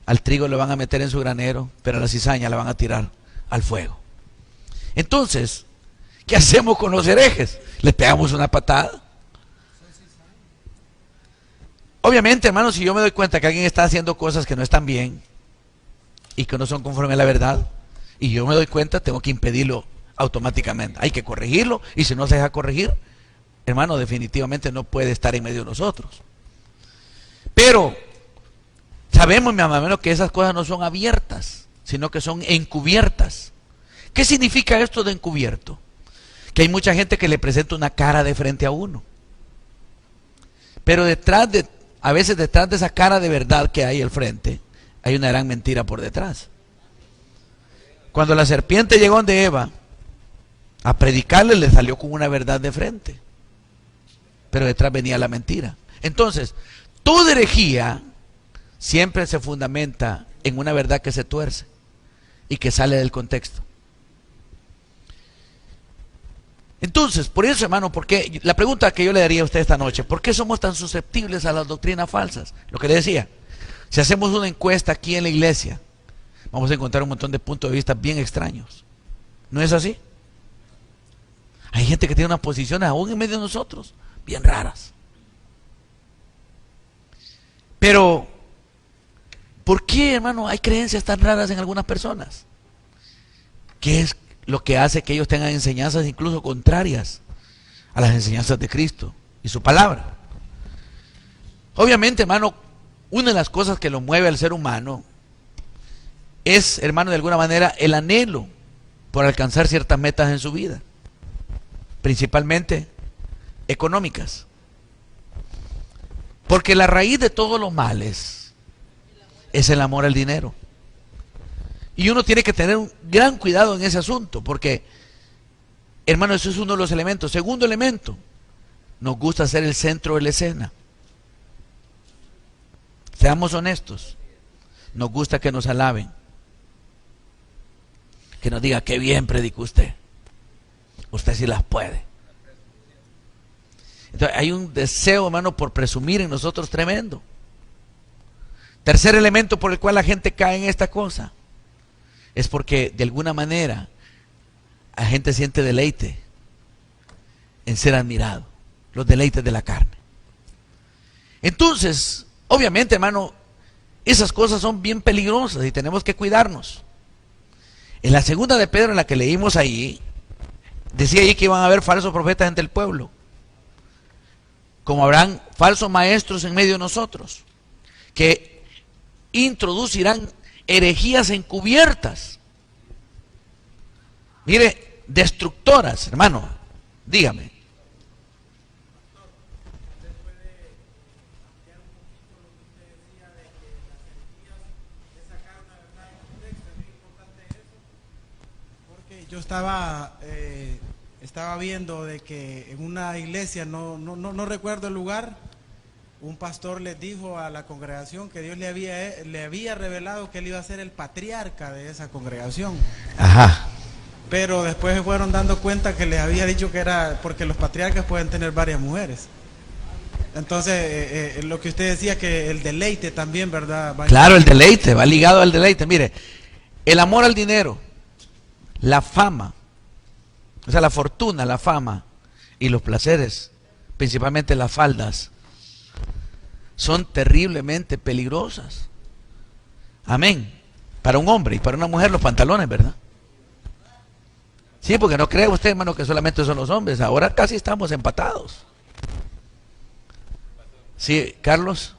al trigo lo van a meter en su granero, pero a la cizaña la van a tirar al fuego. Entonces, ¿qué hacemos con los herejes? ¿Les pegamos una patada? Obviamente, hermanos, si yo me doy cuenta que alguien está haciendo cosas que no están bien y que no son conforme a la verdad, y yo me doy cuenta, tengo que impedirlo automáticamente. Hay que corregirlo, y si no se deja corregir, hermano, definitivamente no puede estar en medio de nosotros. Pero sabemos, mi hermano, que esas cosas no son abiertas, sino que son encubiertas. ¿Qué significa esto de encubierto? Que hay mucha gente que le presenta una cara de frente a uno, pero a veces detrás de esa cara de verdad que hay al frente, hay una gran mentira por detrás. Cuando la serpiente llegó donde Eva a predicarle, le salió con una verdad de frente, pero detrás venía la mentira. Entonces, toda herejía siempre se fundamenta en una verdad que se tuerce y que sale del contexto. Entonces, por eso, hermano, porque la pregunta que yo le daría a usted esta noche: ¿por qué somos tan susceptibles a las doctrinas falsas? Lo que le decía, si hacemos una encuesta aquí en la iglesia, vamos a encontrar un montón de puntos de vista bien extraños. ¿No es así? Hay gente que tiene unas posiciones aún en medio de nosotros bien raras. Pero, ¿por qué, hermano, hay creencias tan raras en algunas personas? ¿Qué es lo que hace que ellos tengan enseñanzas incluso contrarias a las enseñanzas de Cristo y su palabra? Obviamente, hermano, una de las cosas que lo mueve al ser humano es, hermano, de alguna manera el anhelo por alcanzar ciertas metas en su vida, principalmente económicas. Porque la raíz de todos los males es el amor al dinero. Y uno tiene que tener un gran cuidado en ese asunto, porque, hermano, eso es uno de los elementos. Segundo elemento, nos gusta ser el centro de la escena. Seamos honestos, nos gusta que nos alaben, que nos diga: qué bien predicó usted sí las puede. Entonces hay un deseo, hermano, por presumir en nosotros tremendo. Tercer elemento por el cual la gente cae en esta cosa es porque de alguna manera la gente siente deleite en ser admirado, los deleites de la carne. Entonces, obviamente, hermano, esas cosas son bien peligrosas y tenemos que cuidarnos. En la segunda de Pedro, en la que leímos ahí, decía ahí que iban a haber falsos profetas entre el pueblo, como habrán falsos maestros en medio de nosotros, que introducirán herejías encubiertas, mire, destructoras, hermano, dígame. Porque yo estaba viendo de que en una iglesia, no recuerdo el lugar, un pastor les dijo a la congregación que Dios le había revelado que él iba a ser el patriarca de esa congregación. Ajá. Pero después se fueron dando cuenta que les había dicho que era porque los patriarcas pueden tener varias mujeres. Entonces, lo que usted decía, que el deleite también, ¿verdad? Claro, el deleite, va ligado al deleite. Mire, el amor al dinero, la fama, o sea, la fortuna, la fama y los placeres, principalmente las faldas, son terriblemente peligrosas. Amén. Para un hombre y para una mujer los pantalones, ¿verdad? Sí, porque no cree usted, hermano, que solamente son los hombres. Ahora casi estamos empatados. Sí, Carlos.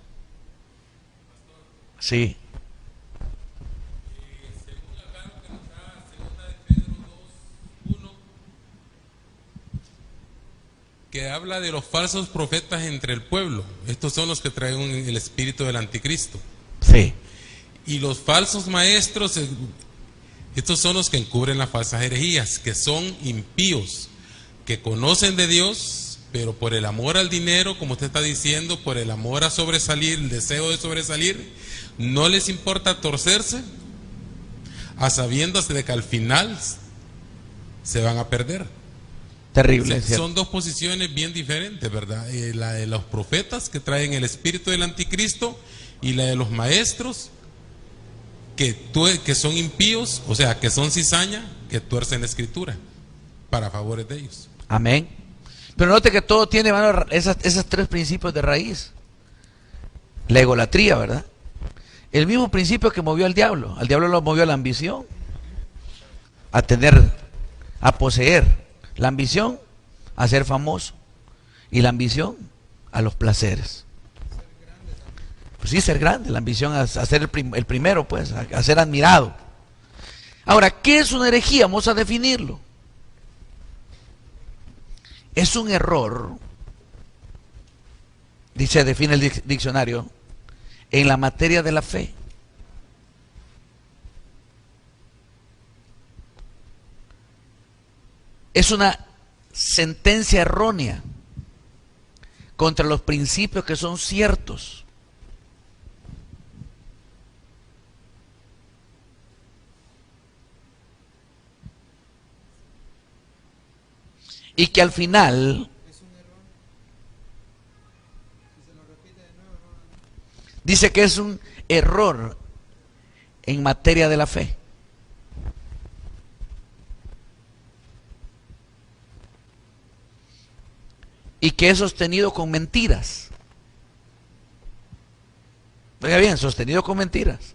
Sí. Según la carta que nos da segunda de Pedro 2:1, que habla de los falsos profetas entre el pueblo. Estos son los que traen el espíritu del anticristo. Sí. Y los falsos maestros, estos son los que encubren las falsas herejías, que son impíos, que conocen de Dios, pero por el amor al dinero, como usted está diciendo, por el amor a sobresalir, el deseo de sobresalir, no les importa torcerse, a sabiéndose de que al final se van a perder. Terrible. Son dos posiciones bien diferentes, ¿verdad? La de los profetas que traen el espíritu del anticristo y la de los maestros que son impíos, o sea, que son cizaña, que tuercen la escritura para favores de ellos. Amén. Pero note que todo tiene, hermano, esos tres principios de raíz. La egolatría, ¿verdad? El mismo principio que movió al diablo lo movió a la ambición, a tener, a poseer. La ambición a ser famoso y la ambición a los placeres. Pues sí, ser grande, la ambición a ser el primero, pues, a ser admirado. Ahora, ¿qué es una herejía? Vamos a definirlo. Es un error, define el diccionario, en la materia de la fe. Es una sentencia errónea contra los principios que son ciertos. Y que al final dice que es un error en materia de la fe. Y que es sostenido con mentiras. Oiga bien, sostenido con mentiras.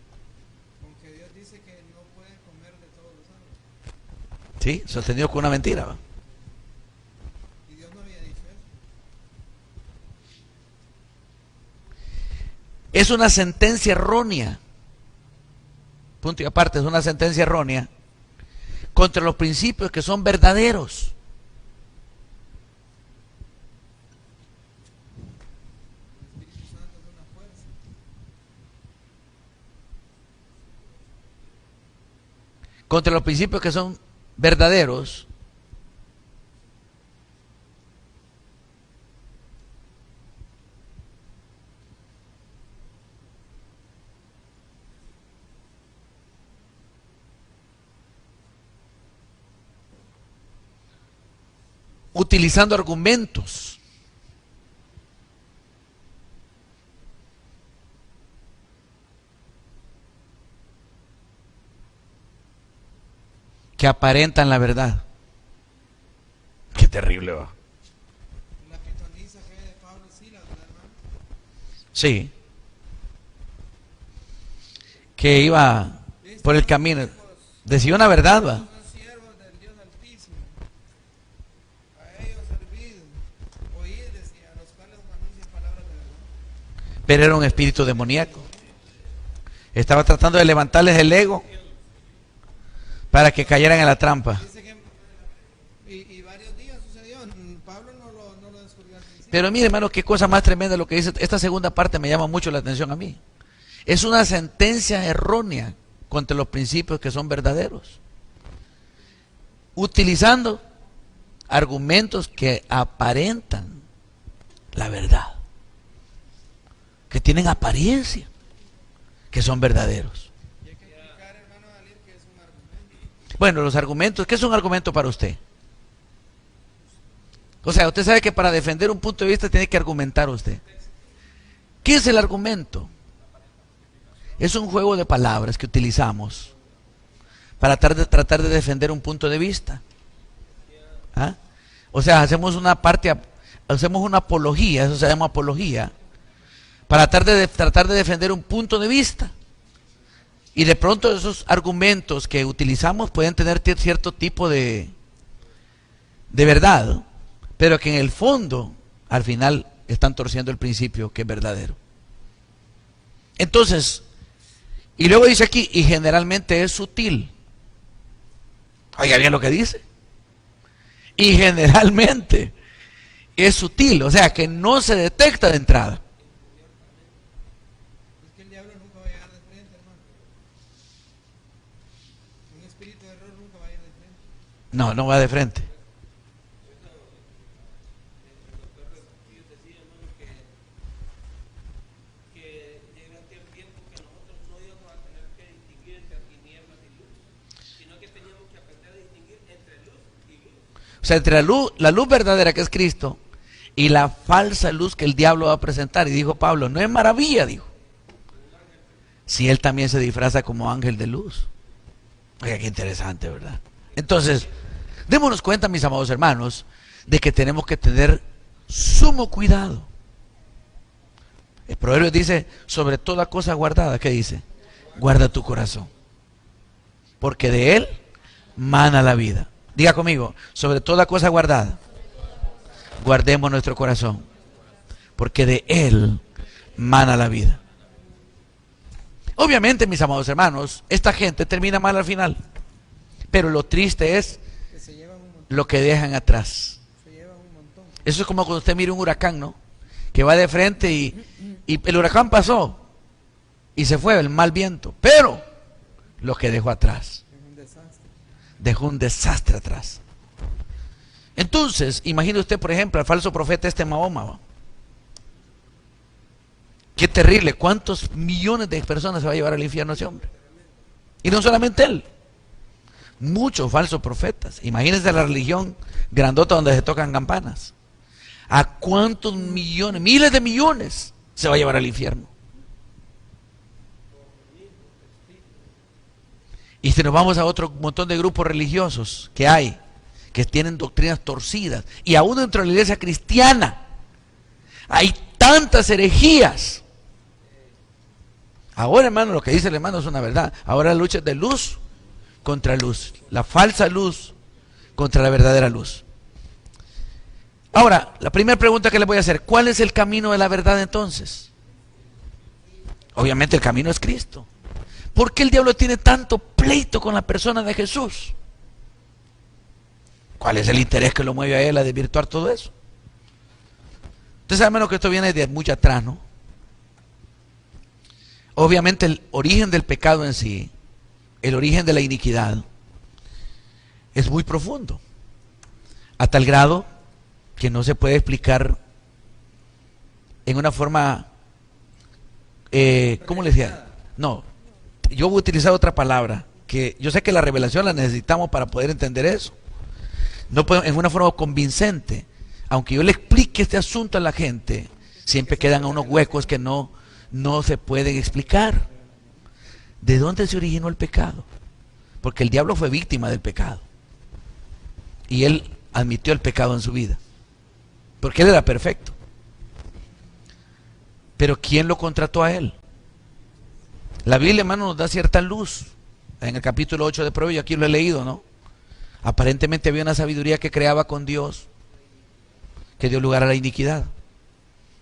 Aunque Dios dice que no pueden comer de todos los árboles. Sí, sostenido con una mentira, ¿va? Y Dios no había dicho eso. Es una sentencia errónea. Punto y aparte, es una sentencia errónea contra los principios que son verdaderos. Contra los principios que son verdaderos, utilizando argumentos que aparentan la verdad. Qué terrible, va. La pitoniza que es de Pablo y Silas, ¿verdad, hermano? Sí. Que iba por el camino, decía una verdad, va. Son siervos del Dios Altísimo. A ellos servid, oíd, decía, a los cuales os anuncian palabras de verdad. Pero era un espíritu demoníaco. Estaba tratando de levantarles el ego para que cayeran en la trampa. Dice que y varios días sucedió. Pablo no lo descubrió al principio. Pero mire, hermano, qué cosa más tremenda lo que dice. Esta segunda parte me llama mucho la atención a mí. Es una sentencia errónea contra los principios que son verdaderos, utilizando argumentos que aparentan la verdad, que tienen apariencia, que son verdaderos. Y hay que explicar, hermano Dalí, que es un argumento. Bueno, los argumentos, ¿qué es un argumento para usted? O sea, usted sabe que para defender un punto de vista tiene que argumentar usted. ¿Qué es el argumento? Es un juego de palabras que utilizamos para tratar de defender un punto de vista. ¿Ah? O sea, hacemos una apología, eso se llama apología, para tratar de defender un punto de vista. Y de pronto esos argumentos que utilizamos pueden tener cierto tipo de verdad, pero que en el fondo, al final, están torciendo el principio que es verdadero. Entonces, y luego dice aquí, y generalmente es sutil. Oiga bien lo que dice. Y generalmente es sutil, o sea que no se detecta de entrada. Es que el diablo nunca va a llegar de frente, hermano. Un espíritu de error nunca va a ir de frente. No, no va de frente. O sea, entre la luz verdadera que es Cristo y la falsa luz que el diablo va a presentar. Y dijo Pablo, no es maravilla, dijo, si él también se disfraza como ángel de luz. Oiga, qué interesante, ¿verdad? Entonces, démonos cuenta, mis amados hermanos, de que tenemos que tener sumo cuidado. El proverbio dice, sobre toda cosa guardada, ¿qué dice? Guarda tu corazón, porque de él mana la vida. Diga conmigo, sobre toda cosa guardada, guardemos nuestro corazón, porque de él mana la vida. Obviamente, mis amados hermanos, esta gente termina mal al final, pero lo triste es lo que dejan atrás. Eso es como cuando usted mira un huracán, ¿no? Que va de frente y el huracán pasó y se fue el mal viento, pero lo que dejó atrás, dejó un desastre atrás. Entonces, imagine usted, por ejemplo, al falso profeta Mahoma, ¿va? Qué terrible, cuántos millones de personas se va a llevar al infierno ese hombre. Y no solamente él, muchos falsos profetas. Imagínense la religión grandota donde se tocan campanas. ¿A cuántos millones, miles de millones se va a llevar al infierno? Y si nos vamos a otro montón de grupos religiosos que hay, que tienen doctrinas torcidas, y aún dentro de la iglesia cristiana hay tantas herejías. Ahora, hermano, lo que dice el hermano es una verdad. Ahora la lucha es de luz contra luz, la falsa luz contra la verdadera luz. Ahora, la primera pregunta que le voy a hacer, ¿cuál es el camino de la verdad entonces? Obviamente el camino es Cristo. ¿Por qué el diablo tiene tanto pleito con la persona de Jesús? ¿Cuál es el interés que lo mueve a él a desvirtuar todo eso? Usted sabe, hermano, que esto viene de mucho atrás, ¿no? Obviamente el origen del pecado en sí, el origen de la iniquidad, es muy profundo, a tal grado que no se puede explicar en una forma, ¿cómo le decía? No, yo voy a utilizar otra palabra, que yo sé que la revelación la necesitamos para poder entender eso. No puedo, en una forma convincente, aunque yo le explique este asunto a la gente, siempre quedan unos huecos que no se pueden explicar. ¿De dónde se originó el pecado? Porque el diablo fue víctima del pecado. Y él admitió el pecado en su vida. Porque él era perfecto. Pero ¿quién lo contrató a él? La Biblia, hermano, nos da cierta luz. En el capítulo 8 de Proverbios, aquí lo he leído, ¿no? Aparentemente había una sabiduría que creaba con Dios, que dio lugar a la iniquidad.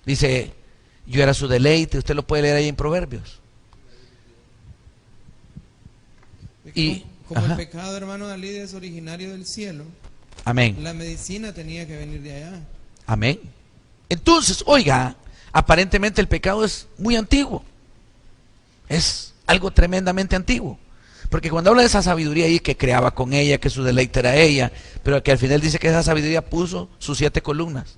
Dice, yo era su deleite. Usted lo puede leer ahí en Proverbios. Y como el pecado, hermano, Dalí, es originario del cielo. Amén. La medicina tenía que venir de allá. Amén. Entonces, oiga, aparentemente el pecado es muy antiguo. Es algo tremendamente antiguo. Porque cuando habla de esa sabiduría ahí que creaba con ella, que su deleite era ella, pero que al final dice que esa sabiduría puso sus 7 columnas,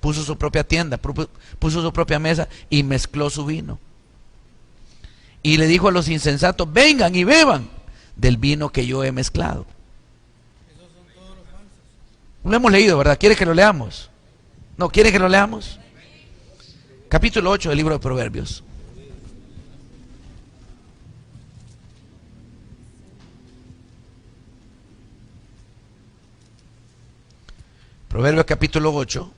puso su propia tienda, puso su propia mesa y mezcló su vino. Y le dijo a los insensatos, vengan y beban del vino que yo he mezclado. Esos son todos los falsos. Lo hemos leído, ¿verdad? ¿Quiere que lo leamos? ¿No quiere que lo leamos? Capítulo 8 del libro de Proverbios. Proverbios capítulo 8.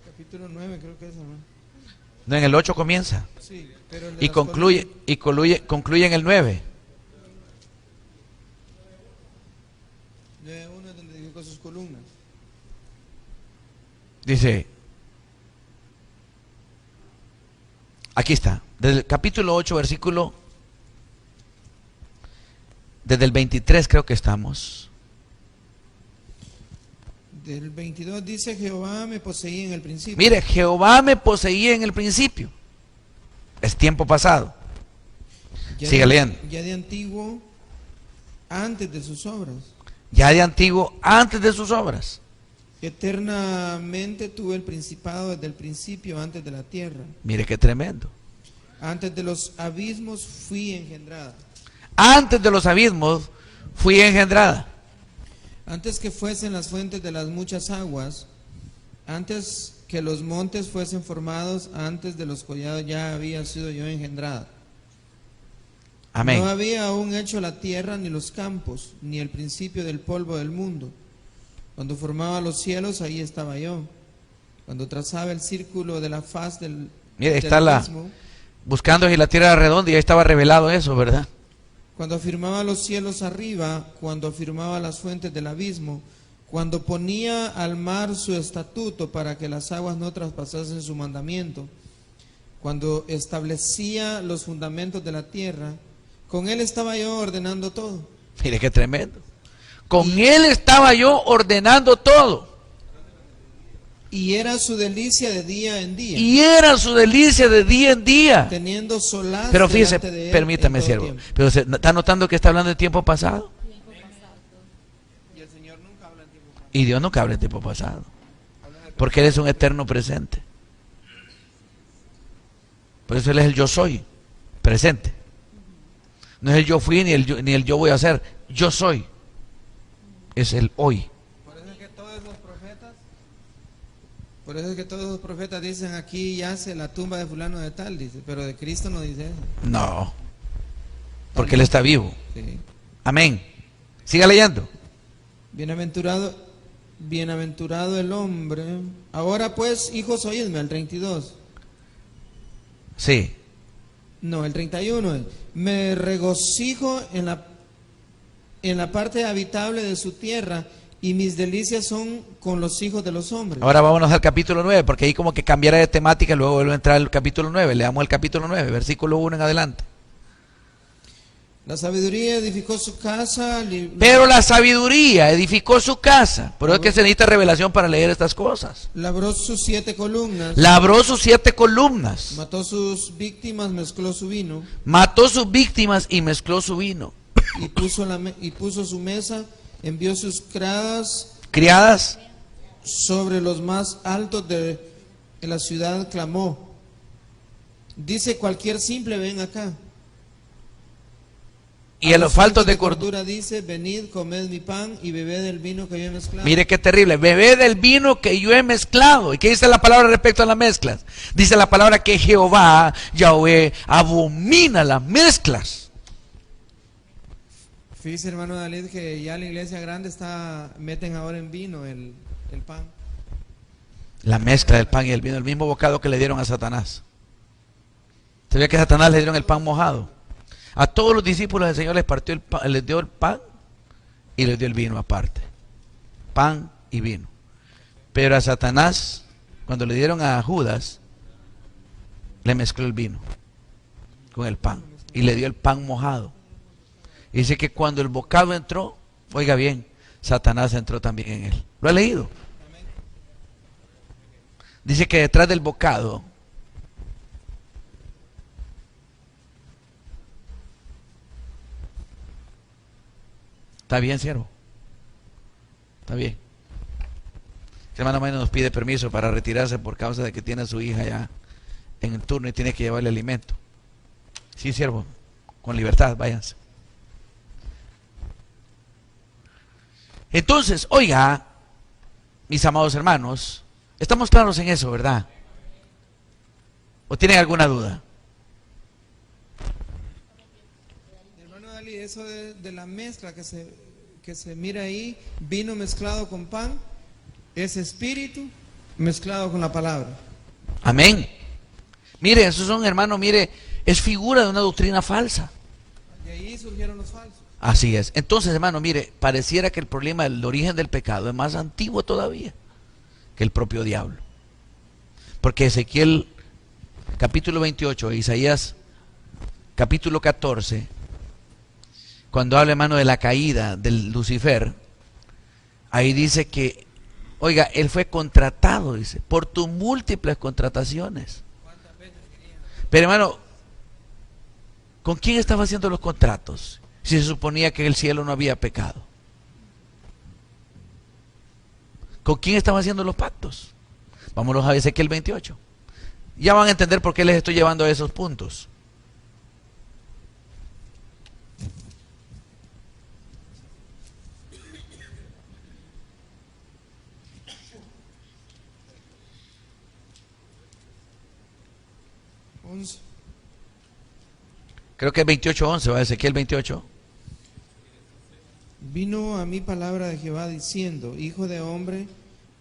Capítulo 9 creo que es, ¿no? No, en el 8 comienza. Sí, pero el de Y las concluye en el 9. 9:1 es donde dijo sus columnas. Dice, aquí está, desde el capítulo 8, versículo, desde el 23 creo que estamos. Del 22 dice, Jehová me poseía en el principio. Mire, Jehová me poseía en el principio. Es tiempo pasado. Siga leyendo. Ya de antiguo, antes de sus obras. ya de antiguo, antes de sus obras. Eternamente tuve el principado desde el principio, antes de la tierra. Mire qué tremendo. Antes de los abismos fui engendrada. Antes de los abismos fui engendrada. Antes que fuesen las fuentes de las muchas aguas, antes que los montes fuesen formados, antes de los collados ya había sido yo engendrada. Amén. No había aún hecho la tierra, ni los campos, ni el principio del polvo del mundo. Cuando formaba los cielos, ahí estaba yo. Cuando trazaba el círculo de la faz del Mire, está la abismo, buscando si la tierra era redonda y ya estaba revelado eso, ¿verdad? cuando afirmaba los cielos arriba, cuando afirmaba las fuentes del abismo, cuando ponía al mar su estatuto para que las aguas no traspasasen su mandamiento, cuando establecía los fundamentos de la tierra, con él estaba yo ordenando todo. Mire qué tremendo. Con él estaba yo ordenando todo. Y era su delicia de día en día. Y era su delicia de día en día. Teniendo solaz. Pero fíjese, delante de él permítame, en todo siervo. tiempo. Pero se está notando que está hablando de tiempo pasado. Y el Señor nunca habla en tiempo pasado. Y Dios nunca habla en tiempo pasado. Porque Él es un eterno presente. Por eso Él es el yo soy, presente. No es el yo fui ni el yo voy a ser. Yo soy. Es el hoy. Por eso es que todos los profetas dicen, aquí yace la tumba de fulano de tal, dice, pero de Cristo no dice eso. No. Porque Él está vivo. Sí. Amén. Siga leyendo. Bienaventurado el hombre. Ahora pues, hijos, oídme, el 32. Sí. No, el 31 es, me regocijo en la parte habitable de su tierra, y mis delicias son con los hijos de los hombres. Ahora vámonos al capítulo 9, porque ahí como que cambiará de temática y luego vuelve a entrar al capítulo 9. Leamos el capítulo 9, versículo 1 en adelante. La sabiduría edificó su casa. Pero la sabiduría edificó su casa. Por eso es que se necesita revelación para leer estas cosas. Labró sus 7 columnas. Labró sus 7 columnas. Mató sus víctimas, mezcló su vino. Mató sus víctimas y mezcló su vino. Y puso su mesa, envió sus criadas sobre los más altos de la ciudad, clamó. Dice cualquier simple, ven acá. Y a los faltos de cordura dice, venid, comed mi pan y bebed del vino que yo he mezclado. Mire qué terrible, bebed del vino que yo he mezclado. ¿Y qué dice la palabra respecto a las mezclas? Dice la palabra que Jehová, Yahweh, abomina las mezclas. Fíjese, hermano David, que ya la iglesia grande meten ahora en vino el pan. La mezcla del pan y el vino, el mismo bocado que le dieron a Satanás. ¿Sabía que a Satanás le dieron el pan mojado? A todos los discípulos del Señor les dio el pan y les dio el vino aparte. Pan y vino. Pero a Satanás, cuando le dieron a Judas, le mezcló el vino con el pan y le dio el pan mojado. Y dice que cuando el bocado entró, oiga bien, Satanás entró también en él. ¿Lo ha leído? Dice que detrás del bocado ¿está bien, siervo? Está bien. El hermano Maynard nos pide permiso para retirarse por causa de que tiene a su hija ya en el turno y tiene que llevarle alimento. Sí, siervo, con libertad, váyanse. Entonces, oiga, mis amados hermanos, estamos claros en eso, ¿verdad? ¿O tienen alguna duda? Hermano Dali, eso de la mezcla que se mira ahí, vino mezclado con pan, es espíritu mezclado con la palabra. Amén. Mire, esos son, hermanos, mire, es figura de una doctrina falsa. De ahí surgieron los falsos. Así es. Entonces, hermano, mire, pareciera que el problema del origen del pecado es más antiguo todavía que el propio diablo. Porque Ezequiel capítulo 28 e Isaías capítulo 14, cuando habla, hermano, de la caída del Lucifer, ahí dice que, oiga, él fue contratado, dice, por tus múltiples contrataciones. Pero, hermano, ¿con quién estaba haciendo los contratos? Si se suponía que en el cielo no había pecado. ¿Con quién estaba haciendo los pactos? Vámonos a Ezequiel 28. Ya van a entender por qué les estoy llevando a esos puntos. Creo que es 28:11, va Ezequiel 28. Vino a mí palabra de Jehová diciendo: Hijo de hombre,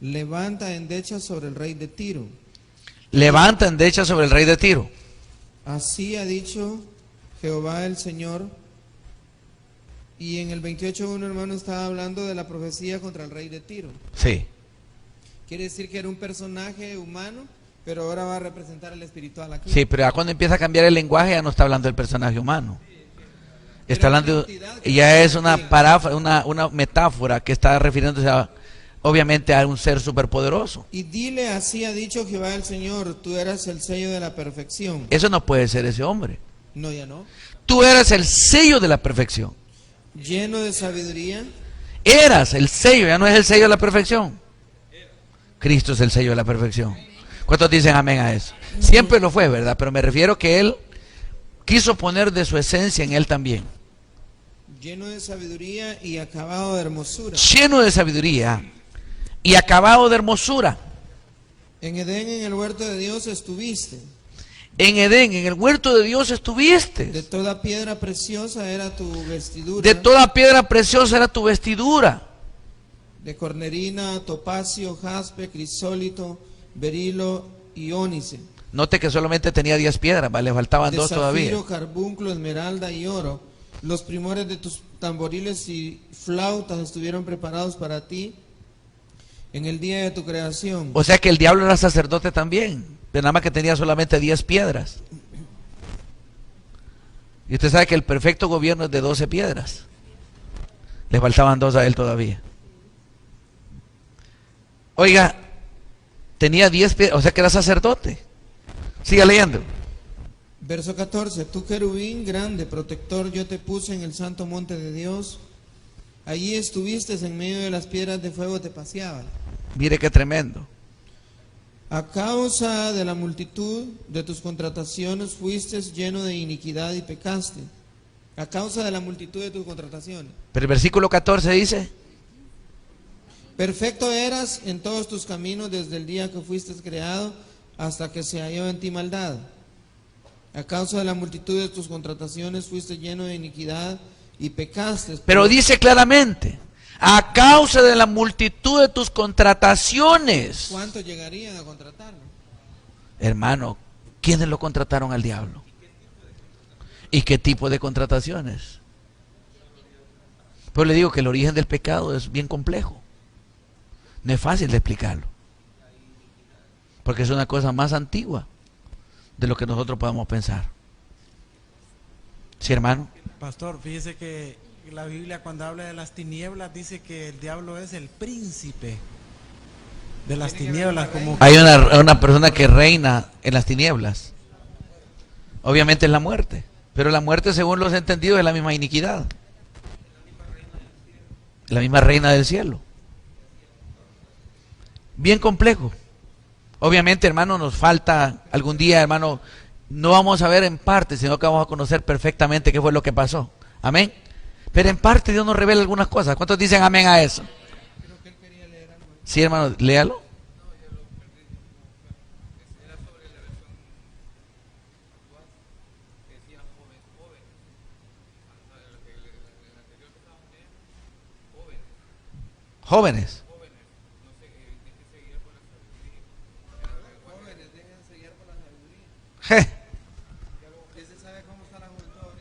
levanta endecha sobre el rey de Tiro. Levanta endecha sobre el rey de Tiro. Así ha dicho Jehová el Señor. Y en el 28:1, hermano, estaba hablando de la profecía contra el rey de Tiro. Sí. Quiere decir que era un personaje humano, pero ahora va a representar el espiritual aquí. Sí, pero ya cuando empieza a cambiar el lenguaje ya no está hablando del personaje humano. Está hablando, ya es una metáfora que está refiriéndose obviamente a un ser superpoderoso. Y dile: así ha dicho Jehová el Señor, tú eras el sello de la perfección. Eso no puede ser ese hombre. No, ya no. Tú eras el sello de la perfección. Lleno de sabiduría. Eras el sello, ya no es el sello de la perfección. Cristo es el sello de la perfección. ¿Cuántos dicen amén a eso? Siempre lo fue, ¿verdad? Pero me refiero que Él quiso poner de su esencia en Él también. Lleno de sabiduría y acabado de hermosura. Lleno de sabiduría y acabado de hermosura. En Edén, en el huerto de Dios, estuviste. En Edén, en el huerto de Dios estuviste. De toda piedra preciosa era tu vestidura. De toda piedra preciosa era tu vestidura. De cornerina, topacio, jaspe, crisólito, berilo y ónice. Note que solamente tenía 10 piedras, ¿vale? Le faltaban De 2 todavía. zafiro, carbunclo, esmeralda y oro. Los primores de tus tamboriles y flautas estuvieron preparados para ti en el día de tu creación. O sea que el diablo era sacerdote también, pero nada más que tenía solamente 10 piedras. Y usted sabe que el perfecto gobierno es de 12 piedras. Le faltaban 2 a él todavía. Oiga, tenía 10 piedras, o sea que era sacerdote. Siga leyendo. Verso 14. Tú, querubín grande, protector, yo te puse en el santo monte de Dios. Allí estuviste en medio de las piedras de fuego, te paseabas. Mire qué tremendo. A causa de la multitud de tus contrataciones fuiste lleno de iniquidad y pecaste. A causa de la multitud de tus contrataciones. Pero el versículo 14 dice: perfecto eras en todos tus caminos desde el día que fuiste creado hasta que se halló en ti maldad. A causa de la multitud de tus contrataciones fuiste lleno de iniquidad y pecaste. Pero dice claramente: a causa de la multitud de tus contrataciones. ¿Cuántos llegarían a contratarlo? Hermano, ¿quiénes lo contrataron al diablo? ¿Y qué tipo de contrataciones? Pero le digo que el origen del pecado es bien complejo. No es fácil de explicarlo. Porque es una cosa más antigua de lo que nosotros podamos pensar. ¿Sí, hermano? Pastor, fíjese que la Biblia, cuando habla de las tinieblas, dice que el diablo es el príncipe de las tinieblas. Como Hay una persona que reina en las tinieblas. Obviamente es la muerte. Pero la muerte, según los entendidos, es la misma iniquidad. La misma reina del cielo. Bien complejo. Obviamente, hermano, nos falta algún día, hermano, no vamos a ver en parte, sino que vamos a conocer perfectamente qué fue lo que pasó. Amén. Pero en parte Dios nos revela algunas cosas. ¿Cuántos dicen amén a eso? Sí, hermano, léalo. Jóvenes.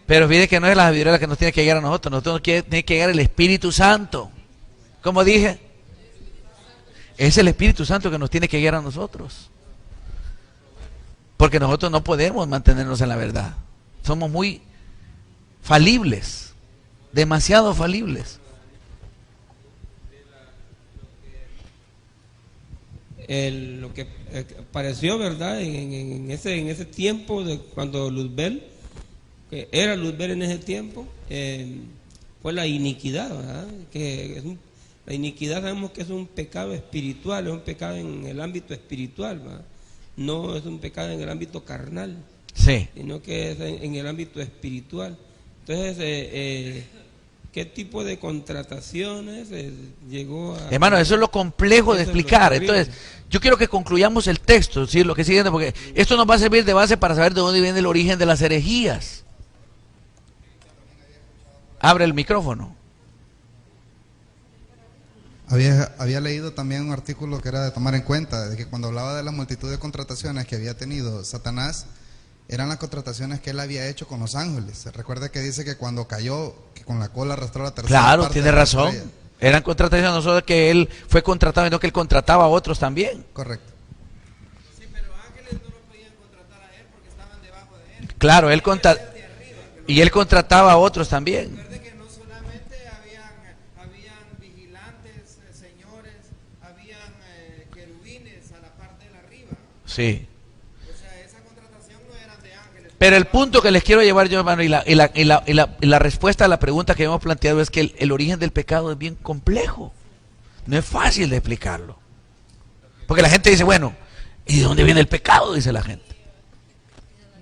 Pero fíjate que no es la sabiduría la que nos tiene que llegar a nosotros. Nosotros tiene que llegar el Espíritu Santo. Como dije, es el Espíritu Santo que nos tiene que guiar a nosotros. Porque nosotros no podemos mantenernos en la verdad. Somos muy falibles, demasiado falibles. Lo que pareció, ¿verdad? En ese tiempo de cuando Luzbel, que era Luzbel en ese tiempo, fue la iniquidad, ¿verdad? Que La iniquidad sabemos que es un pecado espiritual, es un pecado en el ámbito espiritual, ¿verdad? No es un pecado en el ámbito carnal, Sí. sino que es en el ámbito espiritual. Entonces, ¿qué tipo de contrataciones llegó a...? Hermano, eso es lo complejo de Eso es lo explicar. terrible. Entonces, yo quiero que concluyamos el texto, ¿sí? Lo que sigue, porque esto nos va a servir de base para saber de dónde viene el origen de las herejías. Abre el micrófono. Había leído también un artículo que era de tomar en cuenta, de que cuando hablaba de la multitud de contrataciones que había tenido Satanás, eran las contrataciones que él había hecho con los ángeles. Recuerda que dice que cuando cayó, que con la cola arrastró la tercera Claro, parte tiene de la razón. estrella. Eran contrataciones, no solo que él fue contratado, sino que él contrataba a otros también. Correcto. Sí, pero ángeles no lo podían contratar a él porque estaban debajo de él. Claro, y él contrataba a otros también. Recuerde que no solamente habían vigilantes, señores, habían querubines a la parte de arriba. Sí. O sea, esa contratación no era de ángeles. Pero el punto que les quiero llevar yo, hermano, y la respuesta a la pregunta que hemos planteado es que el origen del pecado es bien complejo. No es fácil de explicarlo. Porque la gente dice, bueno, ¿y de dónde viene el pecado? Dice la gente.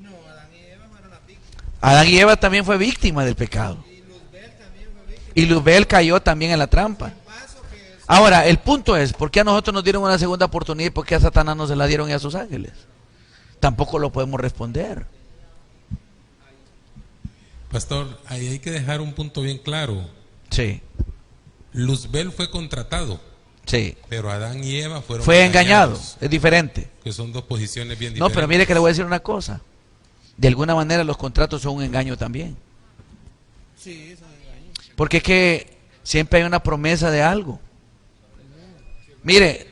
No, Adán y Eva fueron las víctimas. Adán y Eva también fue víctima del pecado. Y Luzbel también fue víctima. Y Luzbel cayó también en la trampa. Paso que es- Ahora, el punto es, ¿por qué a nosotros nos dieron una segunda oportunidad y por qué a Satanás no se la dieron y a sus ángeles? Tampoco lo podemos responder. Pastor, ahí hay que dejar un punto bien claro. Sí, Luzbel fue contratado, sí. pero Adán y Eva fueron Fue engañado, engañados, es diferente. que son dos posiciones bien No, diferentes. pero mire que le voy a decir una cosa. De alguna manera los contratos son un engaño también. Sí, son engaños. Porque es que siempre hay una promesa de algo. Mire,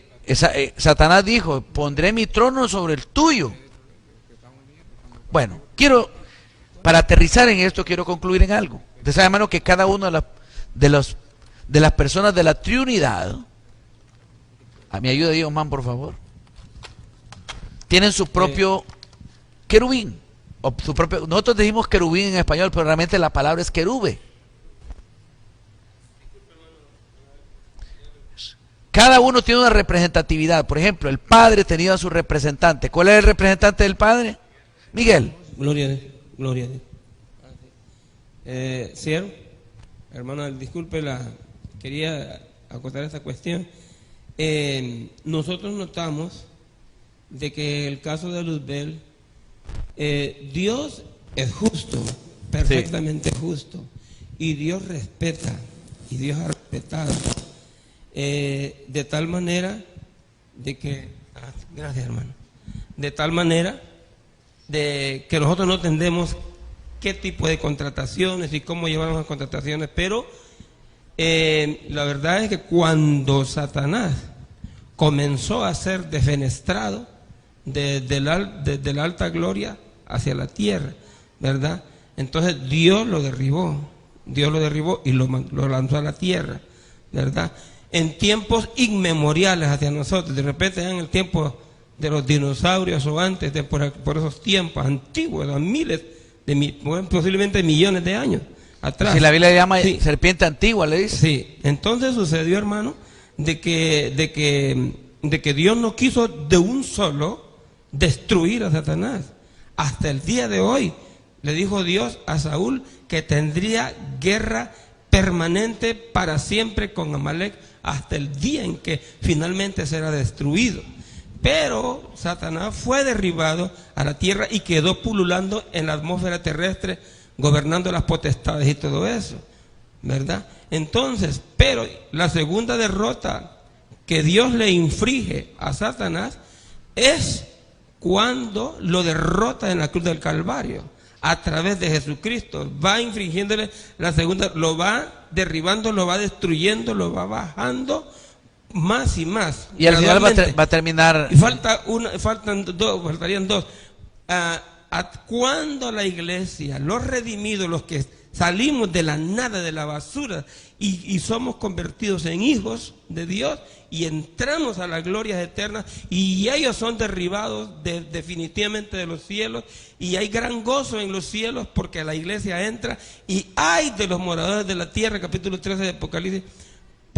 Satanás dijo, pondré mi trono sobre el tuyo. Bueno, para aterrizar en esto, quiero concluir en algo. Usted sabe, hermano, que cada uno de las personas de la Trinidad, a mi ayuda, Dios, man, por favor, tienen su propio querubín. O su propio, nosotros decimos querubín en español, pero realmente la palabra es querube. Cada uno tiene una representatividad. Por ejemplo, el Padre tenía a su representante. ¿Cuál es el representante del Padre? Miguel. Gloria a Dios, gloria a Dios. Cierro, hermano, disculpe, quería acotar esta cuestión. Nosotros notamos de que el caso de Luzbel, Dios es justo, perfectamente justo, y Dios respeta, y Dios ha respetado, de tal manera de que, gracias hermano, de tal manera de que nosotros no entendemos qué tipo de contrataciones y cómo llevamos las contrataciones, pero la verdad es que cuando Satanás comenzó a ser defenestrado desde la alta gloria hacia la tierra, ¿verdad? Entonces Dios lo derribó y lo lanzó a la tierra, ¿verdad? En tiempos inmemoriales hacia nosotros, de repente en el tiempo de los dinosaurios o antes de por esos tiempos antiguos, miles posiblemente millones de años atrás. Si la Biblia le llama Sí. serpiente antigua, le dice. Sí, entonces sucedió, hermano, de que Dios no quiso de un solo destruir a Satanás. Hasta el día de hoy le dijo Dios a Saúl que tendría guerra permanente para siempre con Amalek hasta el día en que finalmente será destruido. Pero Satanás fue derribado a la tierra y quedó pululando en la atmósfera terrestre, gobernando las potestades y todo eso, ¿verdad? Entonces, pero la segunda derrota que Dios le inflige a Satanás es cuando lo derrota en la cruz del Calvario, a través de Jesucristo. Va infringiéndole la segunda, lo va derribando, lo va destruyendo, lo va bajando más y más. Y al final gradualmente. va a terminar. Y faltarían dos. Cuando la iglesia, los redimidos, los que salimos de la nada, de la basura, y somos convertidos en hijos de Dios y entramos a las glorias eternas, y ellos son derribados definitivamente de los cielos, y hay gran gozo en los cielos porque la iglesia entra, y hay de los moradores de la tierra, capítulo 13 de Apocalipsis,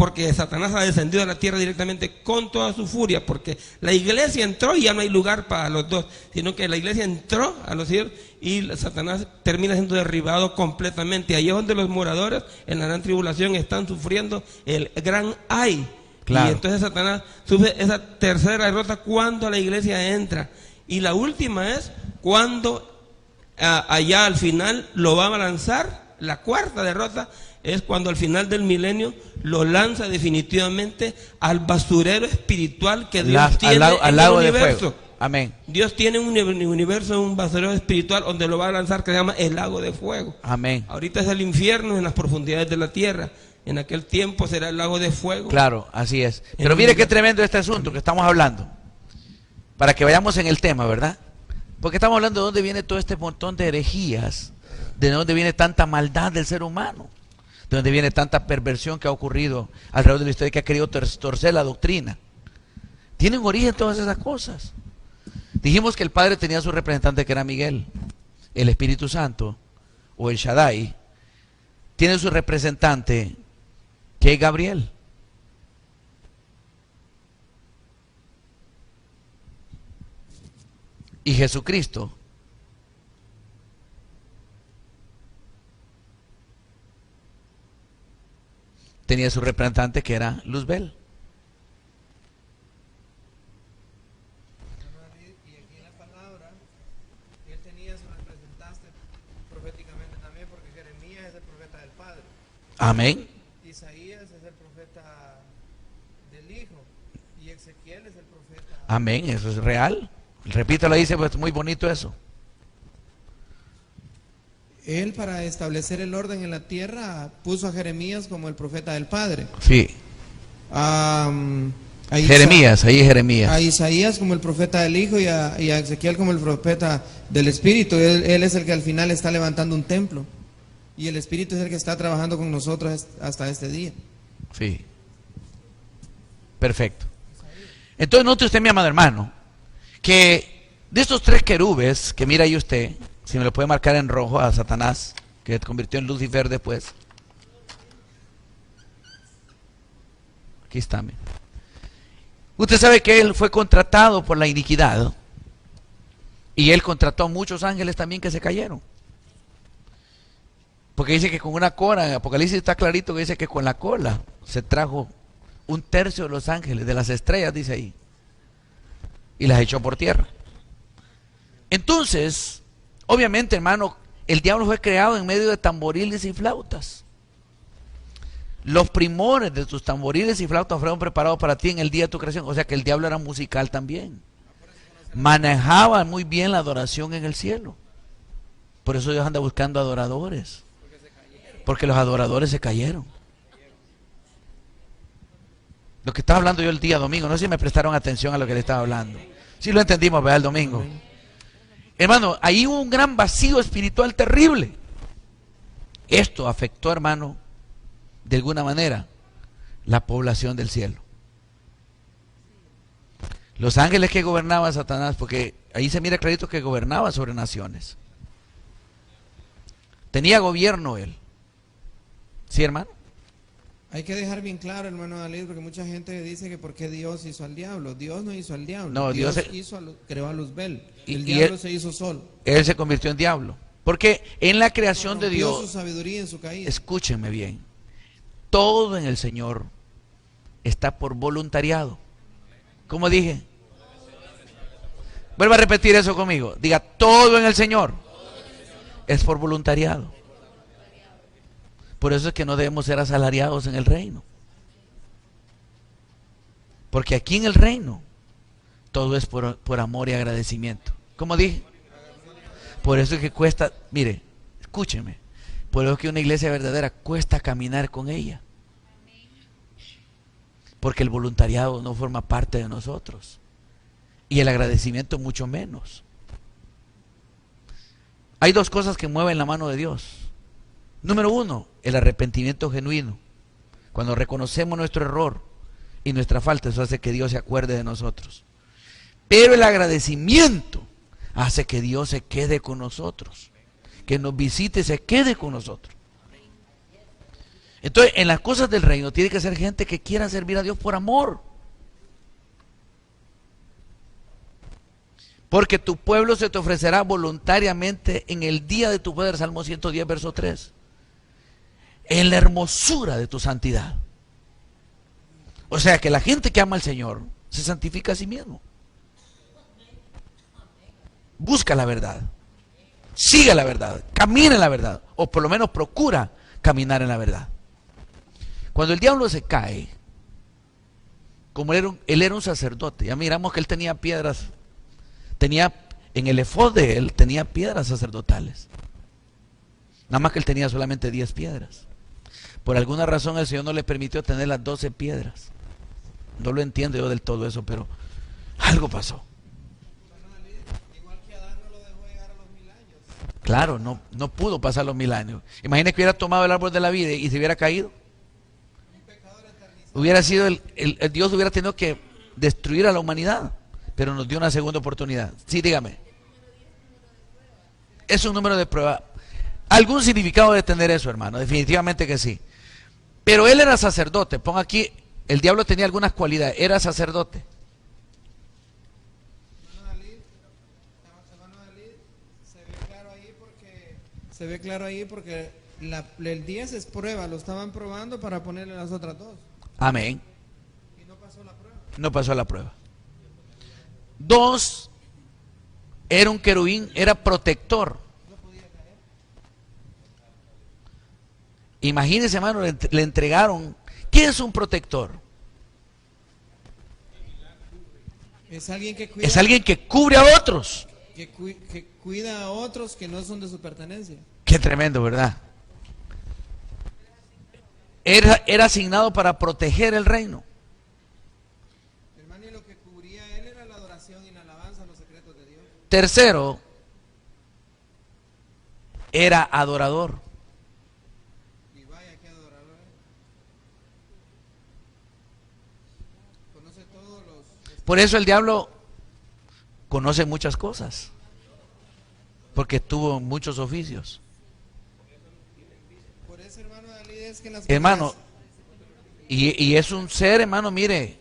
porque Satanás ha descendido a la tierra directamente con toda su furia, porque la iglesia entró y ya no hay lugar para los dos, sino que la iglesia entró a los cielos y Satanás termina siendo derribado completamente. Ahí es donde los moradores en la gran tribulación están sufriendo el gran ay. Claro. Y entonces Satanás sufre esa tercera derrota cuando la iglesia entra. Y la última es cuando allá al final lo va a lanzar. La cuarta derrota es cuando al final del milenio lo lanza definitivamente al basurero espiritual que Dios tiene al lago de fuego. Amén. Dios tiene un universo, un basurero espiritual donde lo va a lanzar, que se llama el lago de fuego. Amén. Ahorita es el infierno en las profundidades de la tierra. En aquel tiempo será el lago de fuego. Claro, así es. Pero mire qué tremendo este asunto que estamos hablando. Para que vayamos en el tema, ¿verdad? Porque estamos hablando de dónde viene todo este montón de herejías, de dónde viene tanta maldad del ser humano, de dónde viene tanta perversión que ha ocurrido alrededor de la historia, que ha querido torcer la doctrina. Tienen origen todas esas cosas. Dijimos que el Padre tenía su representante, que era Miguel. El Espíritu Santo, o el Shaddai, tiene su representante, que es Gabriel. Y Jesucristo tenía su representante, que era Luzbel. Y aquí en la palabra, él tenía su representante proféticamente también, porque Jeremías es el profeta del Padre. Amén. Isaías es el profeta del Hijo. Y Ezequiel es el profeta. Amén, eso es real. Repítalo, dice, pues muy bonito eso. Él, para establecer el orden en la tierra, puso a Jeremías como el profeta del Padre. Sí. Jeremías, ahí es Jeremías. A Isaías como el profeta del Hijo y a Ezequiel como el profeta del Espíritu. Él es el que al final está levantando un templo. Y el Espíritu es el que está trabajando con nosotros hasta este día. Sí. Perfecto. Entonces note usted, mi amado hermano, que de estos tres querubes que mira ahí usted, si me lo puede marcar en rojo a Satanás, que se convirtió en Lucifer después. Aquí está. Usted sabe que él fue contratado por la iniquidad, y él contrató a muchos ángeles también que se cayeron. Porque dice que con una cola, en Apocalipsis está clarito que dice que con la cola se trajo 1/3 de los ángeles, de las estrellas, dice ahí, y las echó por tierra. Entonces, obviamente, hermano, el diablo fue creado en medio de tamboriles y flautas. Los primores de tus tamboriles y flautas fueron preparados para ti en el día de tu creación. O sea que el diablo era musical también. Manejaba muy bien la adoración en el cielo. Por eso Dios anda buscando adoradores. Porque los adoradores se cayeron. Lo que estaba hablando yo el día domingo, no sé si me prestaron atención a lo que le estaba hablando. Sí lo entendimos, ¿verdad? El domingo. Hermano, ahí hubo un gran vacío espiritual terrible. Esto afectó, hermano, de alguna manera, la población del cielo. Los ángeles que gobernaban Satanás, porque ahí se mira clarito que gobernaba sobre naciones. Tenía gobierno él. ¿Sí, hermano? Hay que dejar bien claro, hermano Dalí, porque mucha gente dice que por qué Dios hizo al diablo. Dios no hizo al diablo. No, Dios creó a Luzbel. El diablo se hizo solo. Él se convirtió en diablo. Porque en la creación de Dios, su sabiduría en su caída. Escúchenme bien, todo en el Señor está por voluntariado. ¿Cómo dije? Vuelva a repetir eso conmigo. Diga, todo en el Señor es por voluntariado. Por eso es que no debemos ser asalariados en el reino. Porque aquí en el reino todo es por amor y agradecimiento. ¿Cómo dije? Por eso es que cuesta, mire, escúcheme, por eso es que una iglesia verdadera cuesta caminar con ella. Porque el voluntariado no forma parte de nosotros. Y el agradecimiento mucho menos. Hay dos cosas que mueven la mano de Dios. Número uno, el arrepentimiento genuino. Cuando reconocemos nuestro error y nuestra falta, eso hace que Dios se acuerde de nosotros. Pero el agradecimiento hace que Dios se quede con nosotros, que nos visite y se quede con nosotros. Entonces, en las cosas del reino tiene que ser gente que quiera servir a Dios por amor. Porque tu pueblo se te ofrecerá voluntariamente en el día de tu poder, Salmo 110, verso 3. En la hermosura de tu santidad. O sea que la gente que ama al Señor se santifica a sí mismo. Busca la verdad. Sigue la verdad. Camina en la verdad. O por lo menos procura caminar en la verdad. Cuando el diablo se cae, como él era un sacerdote, ya miramos que él tenía piedras. Tenía, en el efod de él, tenía piedras sacerdotales. Nada más que él tenía solamente 10 piedras. Por alguna razón el Señor no le permitió tener las 12 piedras. No lo entiendo yo del todo eso, pero algo pasó. Igual que Adán no lo dejó llegar a los 1000 años. Claro, no pudo pasar los 1000 años. Imagínese que hubiera tomado el árbol de la vida y se hubiera caído. Hubiera sido el Dios hubiera tenido que destruir a la humanidad. Pero nos dio una segunda oportunidad. Sí, dígame. Es un número de prueba. ¿Algún significado de tener eso, hermano? Definitivamente que sí. Pero él era sacerdote. Ponga aquí, el diablo tenía algunas cualidades. Era sacerdote. Se ve claro ahí porque el 10 es prueba. Lo estaban probando para ponerle las otras 2. Amén. Y no pasó la prueba. No pasó la prueba. 2, era un querubín, era protector. Imagínense, hermano, le entregaron. ¿Qué es un protector? Es alguien que cuida, Es alguien que cubre a otros. que cuida a otros que no son de su pertenencia. Qué tremendo, ¿verdad? Era asignado para proteger el reino. Hermano, y lo que cubría a él era la adoración y la alabanza a los secretos de Dios. Tercero, era adorador. Y vaya que adorador. Conoce todos los... Por eso el diablo conoce muchas cosas. Porque tuvo muchos oficios. Por eso, hermano Dalí, es que en las Hermano, y es un ser, hermano, mire,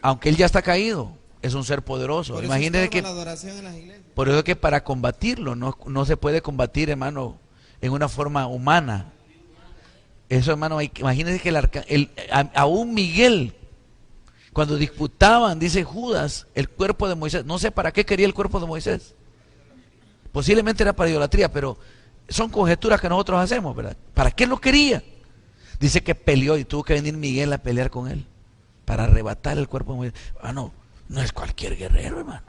aunque él ya está caído, es un ser poderoso. Imagínese que, la adoración en las iglesias. por eso es que para combatirlo, no se puede combatir, hermano, en una forma humana. Eso, hermano, imagínese que aún Miguel, cuando disputaban, dice Judas, el cuerpo de Moisés, no sé para qué quería el cuerpo de Moisés. Posiblemente era para idolatría, pero son conjeturas que nosotros hacemos, ¿verdad? ¿Para qué lo quería? Dice que peleó y tuvo que venir Miguel a pelear con él para arrebatar el cuerpo de Moisés. No es cualquier guerrero, hermano.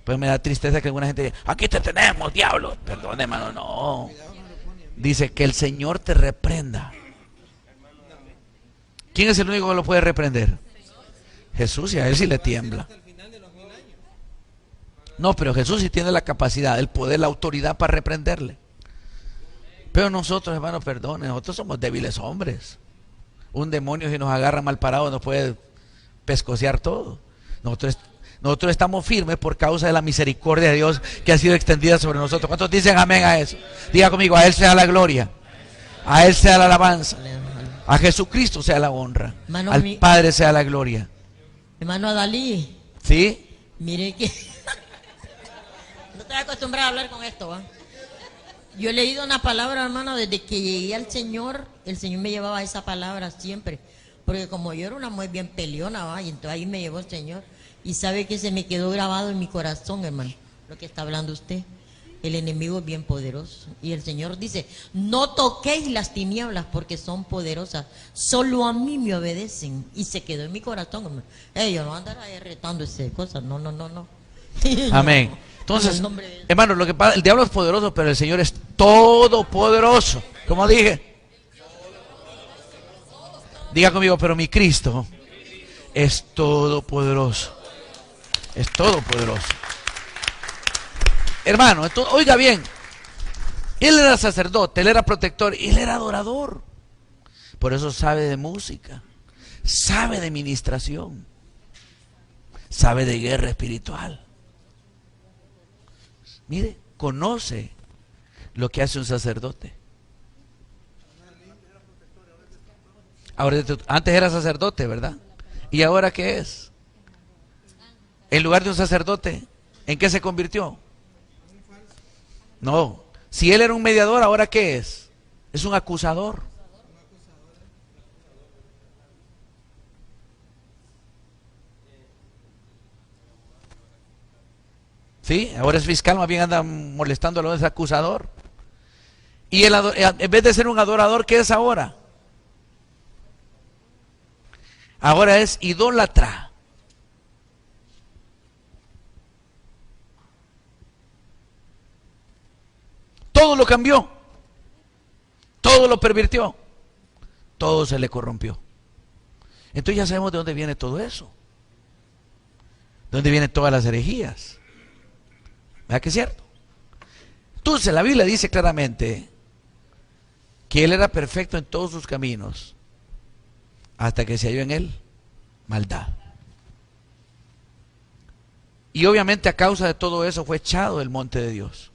Pues me da tristeza que alguna gente diga, aquí te tenemos, diablo. Perdón, hermano, no. Dice que el Señor te reprenda. ¿Quién es el único que lo puede reprender? Jesús, y a él sí le tiembla. No, pero Jesús sí tiene la capacidad, el poder, la autoridad para reprenderle. Pero nosotros, hermanos, perdone, nosotros somos débiles hombres. Un demonio si nos agarra mal parado nos puede pescocear todo. Nosotros estamos firmes por causa de la misericordia de Dios que ha sido extendida sobre nosotros. ¿Cuántos dicen amén a eso? Diga conmigo, a Él sea la gloria, a Él sea la alabanza, a Jesucristo sea la honra, hermano, al Padre sea la gloria. Hermano Adalí, ¿Sí? mire que no estoy acostumbrado a hablar con esto, ¿va? Yo he leído una palabra, hermano, desde que llegué al Señor, el Señor me llevaba esa palabra siempre, porque como yo era una mujer bien peleona, ¿va? Y entonces ahí me llevó el Señor, y sabe que se me quedó grabado en mi corazón, hermano, lo que está hablando usted. El enemigo es bien poderoso, y el Señor dice, no toquéis las tinieblas porque son poderosas, solo a mí me obedecen, y se quedó en mi corazón, hermano. Yo no andaré ahí retando esas cosas, no. Amén. Entonces, hermano, lo que pasa, el diablo es poderoso, pero el Señor es todopoderoso. Como dije, diga conmigo, pero mi Cristo es todopoderoso. Es todopoderoso. Hermano, entonces, oiga bien, él era sacerdote, él era protector, él era adorador. Por eso sabe de música, sabe de ministración, sabe de guerra espiritual. Mire, conoce lo que hace un sacerdote. Ahora, antes era sacerdote, ¿verdad? ¿Y ahora qué es? En lugar de un sacerdote, ¿en qué se convirtió? No. Si él era un mediador, ¿ahora qué es? Es un acusador. Sí, ahora es fiscal, más bien anda molestándolo, es acusador. Y en vez de ser un adorador, ¿qué es ahora? Ahora es idólatra. Todo lo cambió, todo lo pervirtió, todo se le corrompió. Entonces ya sabemos de dónde viene todo eso, de dónde vienen todas las herejías. ¿Verdad que es cierto? Entonces la Biblia dice claramente que él era perfecto en todos sus caminos hasta que se halló en él maldad. Y obviamente a causa de todo eso fue echado del monte de Dios.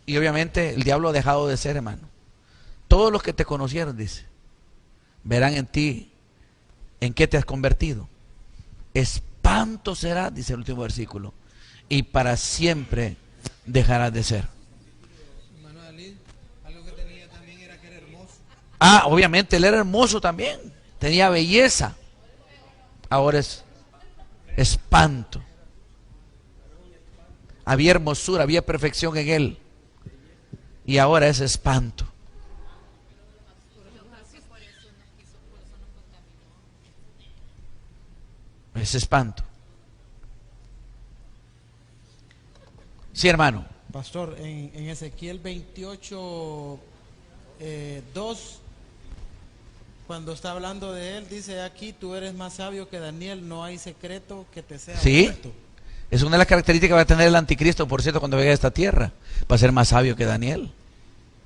Y obviamente el diablo ha dejado de ser, hermano. Todos los que te conocieron, dice, verán en ti en qué te has convertido. Espanto será, dice el último versículo, y para siempre dejarás de ser. Hermano Dalí, algo que tenía también era que era hermoso. Ah, obviamente él era hermoso también, tenía belleza. Ahora es espanto. Había hermosura, había perfección en él. Y ahora es espanto. Es espanto. Sí, hermano. Pastor, en Ezequiel 28, 2, cuando está hablando de él, dice aquí, tú eres más sabio que Daniel, no hay secreto que te sea oculto. Es una de las características que va a tener el anticristo, por cierto, cuando venga a esta tierra. Va a ser más sabio que Daniel.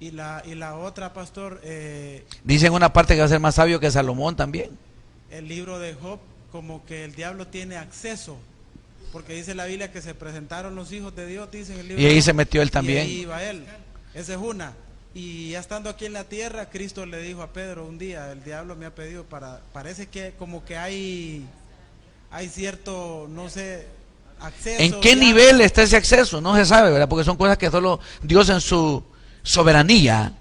Y la otra, pastor, dice en una parte que va a ser más sabio que Salomón también. El libro de Job, como que el diablo tiene acceso, porque dice la Biblia que se presentaron los hijos de Dios, dice en el libro. Y ahí se metió él también. Y ahí iba él. Esa es una. Y ya estando aquí en la tierra, Cristo le dijo a Pedro un día, el diablo me ha pedido parece que como que hay cierto, no sé, acceso. ¿En qué nivel está ese acceso? No se sabe, ¿verdad? Porque son cosas que solo Dios en su soberanía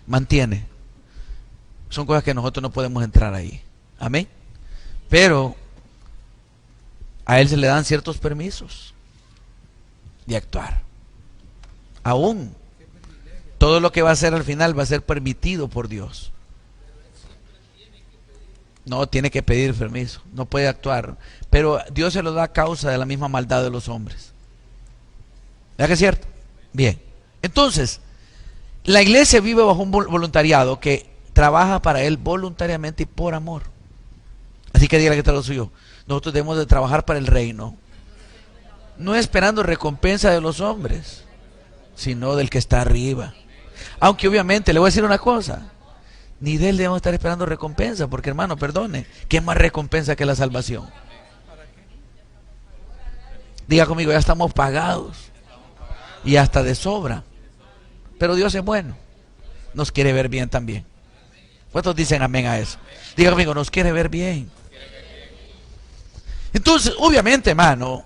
mantiene. Son cosas que nosotros no podemos entrar ahí. Amén. Pero a él se le dan ciertos permisos de actuar. Aún todo lo que va a hacer al final va a ser permitido por Dios. No tiene que pedir permiso, no puede actuar, pero Dios se lo da a causa de la misma maldad de los hombres. ¿Verdad que es cierto? Bien. Entonces, la iglesia vive bajo un voluntariado que trabaja para él voluntariamente y por amor. Así que dígale que te lo suyo. Nosotros debemos de trabajar para el reino, no esperando recompensa de los hombres, sino del que está arriba. Aunque obviamente le voy a decir una cosa, ni de él debemos estar esperando recompensa, porque hermano, perdone, ¿qué más recompensa que la salvación? Diga conmigo, ya estamos pagados y hasta de sobra. Pero Dios es bueno, nos quiere ver bien también. ¿Cuántos dicen amén a eso? Diga conmigo, nos quiere ver bien. Entonces, obviamente, hermano,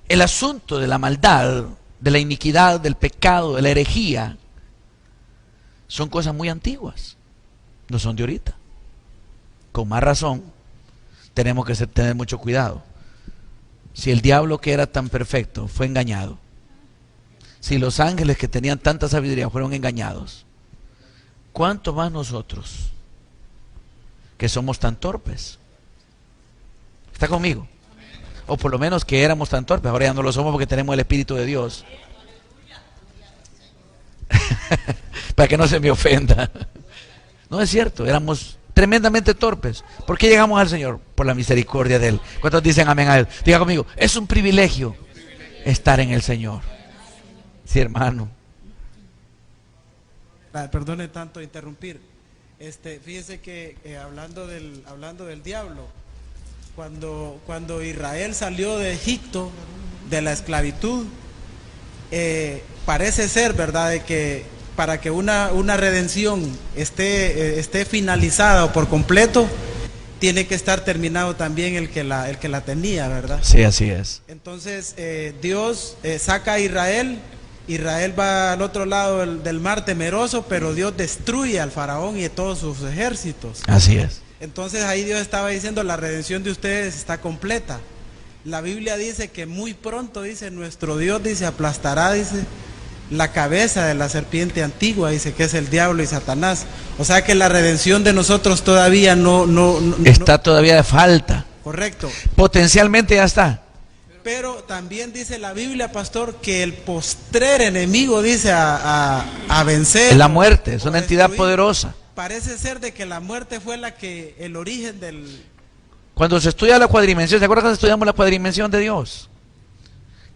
el asunto de la maldad, de la iniquidad, del pecado, de la herejía, son cosas muy antiguas, no son de ahorita. Con más razón, tenemos que tener mucho cuidado. Si el diablo, que era tan perfecto, fue engañado, si los ángeles que tenían tanta sabiduría fueron engañados, ¿cuánto más nosotros, que somos tan torpes? ¿Está conmigo? O por lo menos que éramos tan torpes, ahora ya no lo somos porque tenemos el Espíritu de Dios. Para que no se me ofenda. No es cierto, éramos tremendamente torpes. ¿Por qué llegamos al Señor? Por la misericordia de Él. ¿Cuántos dicen amén a Él? Diga conmigo, es un privilegio estar en el Señor. Sí, hermano. Perdone tanto interrumpir. Fíjese que hablando del diablo, cuando Israel salió de Egipto, de la esclavitud, parece ser, ¿verdad?, de que para que una redención esté finalizada o por completo, tiene que estar terminado también el que la tenía, ¿verdad? Sí, así es. Entonces Dios saca a Israel va al otro lado del mar temeroso, pero Dios destruye al faraón y a todos sus ejércitos. Así es. Entonces ahí Dios estaba diciendo, la redención de ustedes está completa. La Biblia dice que muy pronto, dice, nuestro Dios, dice, aplastará, dice, la cabeza de la serpiente antigua, dice, que es el diablo y Satanás. O sea que la redención de nosotros todavía no está todavía de falta. Correcto. Potencialmente ya está. Pero también dice la Biblia, pastor, que el postrer enemigo, dice, a vencer. Es la muerte, es una entidad poderosa. Parece ser de que la muerte fue el origen del... Cuando se estudia la cuadrimensión, ¿se acuerdan cuando estudiamos la cuadrimensión de Dios?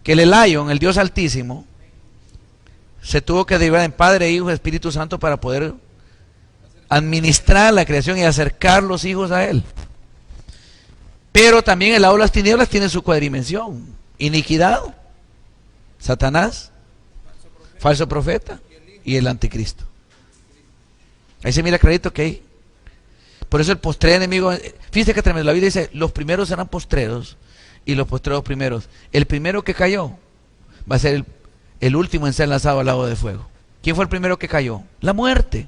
Que el Elión, el Dios Altísimo, se tuvo que dividir en Padre, Hijo y Espíritu Santo para poder administrar la creación y acercar los hijos a Él. Pero también el lado de las tinieblas tiene su cuadrimensión. Iniquidad, Satanás, falso profeta y el anticristo. Ahí se mira clarito que hay. Por eso el postrer enemigo, fíjate que tremendo, la Biblia dice, los primeros serán postreros y los postreros primeros. El primero que cayó va a ser el último en ser lanzado al lago de fuego. ¿Quién fue el primero que cayó? La muerte.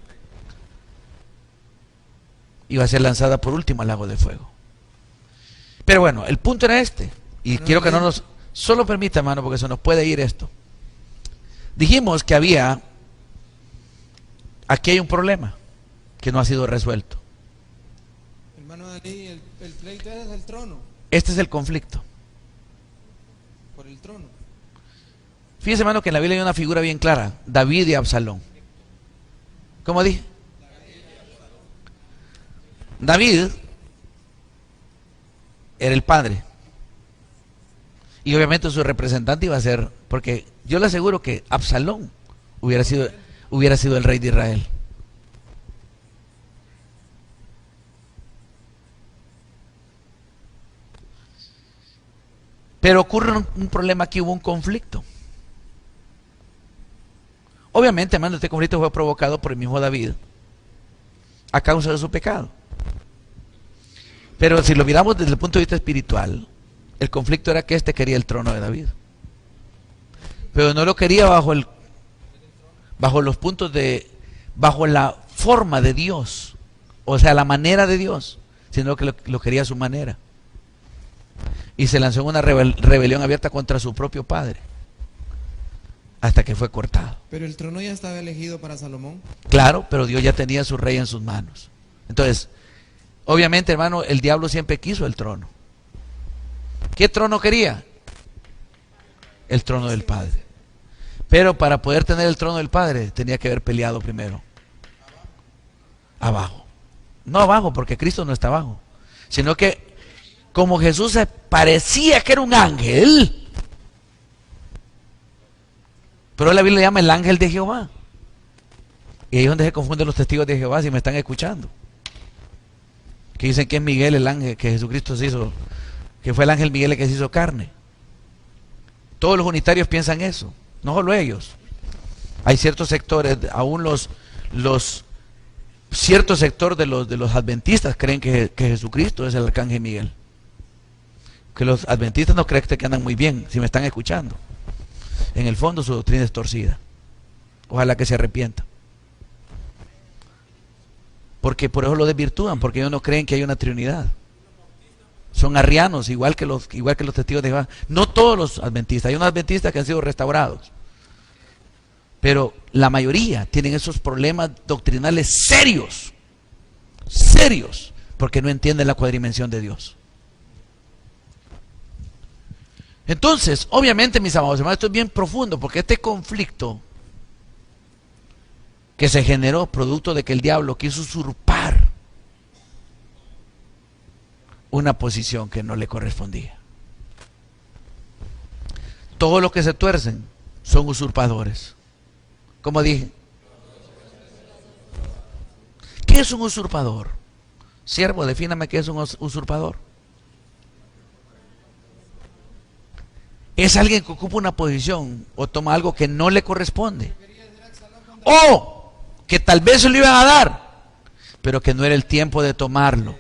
Y va a ser lanzada por último al lago de fuego. Pero bueno, el punto era este. Y quiero que no nos... Solo permita, hermano, porque se nos puede ir esto. Dijimos que había... Aquí hay un problema que no ha sido resuelto. Hermano Dalí, el pleito es el trono. Este es el conflicto. Por el trono. Fíjese, hermano, que en la Biblia hay una figura bien clara. David y Absalón. ¿Cómo dije? David era el padre. Y obviamente su representante iba a ser, porque yo le aseguro que Absalón hubiera sido el rey de Israel. Pero ocurre un problema aquí, hubo un conflicto. Obviamente, hermano, este conflicto fue provocado por el mismo David a causa de su pecado. Pero si lo miramos desde el punto de vista espiritual, el conflicto era que este quería el trono de David. Pero no lo quería bajo la forma de Dios, o sea, la manera de Dios, sino que lo quería a su manera. Y se lanzó en una rebelión abierta contra su propio padre, hasta que fue cortado. Pero el trono ya estaba elegido para Salomón. Claro, pero Dios ya tenía a su rey en sus manos. Entonces, obviamente, hermano, el diablo siempre quiso el trono. ¿Qué trono quería? El trono del Padre. Pero para poder tener el trono del Padre, tenía que haber peleado primero. Abajo. No abajo, porque Cristo no está abajo. Sino que, como Jesús se parecía que era un ángel, pero la Biblia le llama el ángel de Jehová. Y ahí es donde se confunden los testigos de Jehová, si me están escuchando. Que dicen que es Miguel el ángel que Jesucristo se hizo, que fue el ángel Miguel el que se hizo carne. Todos los unitarios piensan eso, no solo ellos. Hay ciertos sectores, aún cierto sector de los adventistas creen que Jesucristo es el arcángel Miguel. Que los adventistas no creen que andan muy bien, si me están escuchando. En el fondo su doctrina es torcida. Ojalá que se arrepienta. Porque por eso lo desvirtúan, porque ellos no creen que hay una trinidad. Son arrianos, igual que los testigos de Jehová. No todos los adventistas, hay unos adventistas que han sido restaurados. Pero la mayoría tienen esos problemas doctrinales serios, porque no entienden la cuadrimensión de Dios. Entonces, obviamente, mis amados hermanos, esto es bien profundo, porque este conflicto que se generó producto de que el diablo quiso usurpar una posición que no le correspondía. Todos los que se tuercen son usurpadores. Como dije, ¿qué es un usurpador? Siervo, defíname qué es un usurpador. Es alguien que ocupa una posición o toma algo que no le corresponde. o que tal vez se lo iban a dar, pero que no era el tiempo de tomarlo.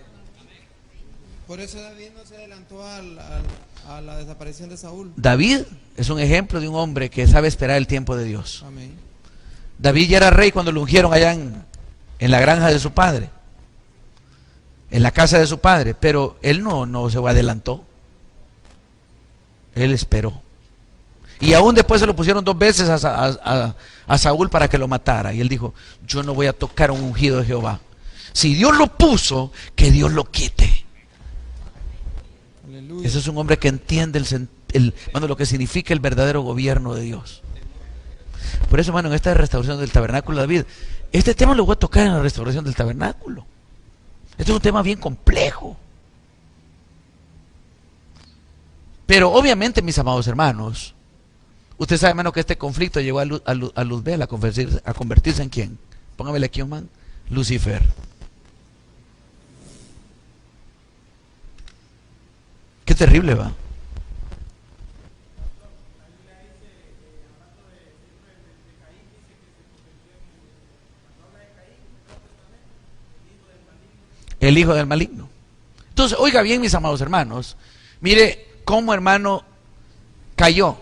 Por eso David no se adelantó a la desaparición de Saúl. David es un ejemplo de un hombre que sabe esperar el tiempo de Dios. Amén. David ya era rey cuando lo ungieron allá en la granja de su padre, en la casa de su padre, pero él no se adelantó. Él esperó. Y aún después se lo pusieron 2 veces a Saúl para que lo matara. Y él dijo, yo no voy a tocar un ungido de Jehová. Si Dios lo puso, que Dios lo quite. Aleluya. Ese es un hombre que entiende lo que significa el verdadero gobierno de Dios. Por eso, hermano, en esta restauración del tabernáculo de David, este tema lo voy a tocar en la restauración del tabernáculo. Este es un tema bien complejo. Pero obviamente, mis amados hermanos, usted sabe, hermano, que este conflicto llegó a Luzbel a convertirse en ¿quién? Póngamele aquí, man. Lucifer. Qué terrible, va. El hijo del maligno. Entonces, oiga bien, mis amados hermanos, mire cómo, hermano, cayó.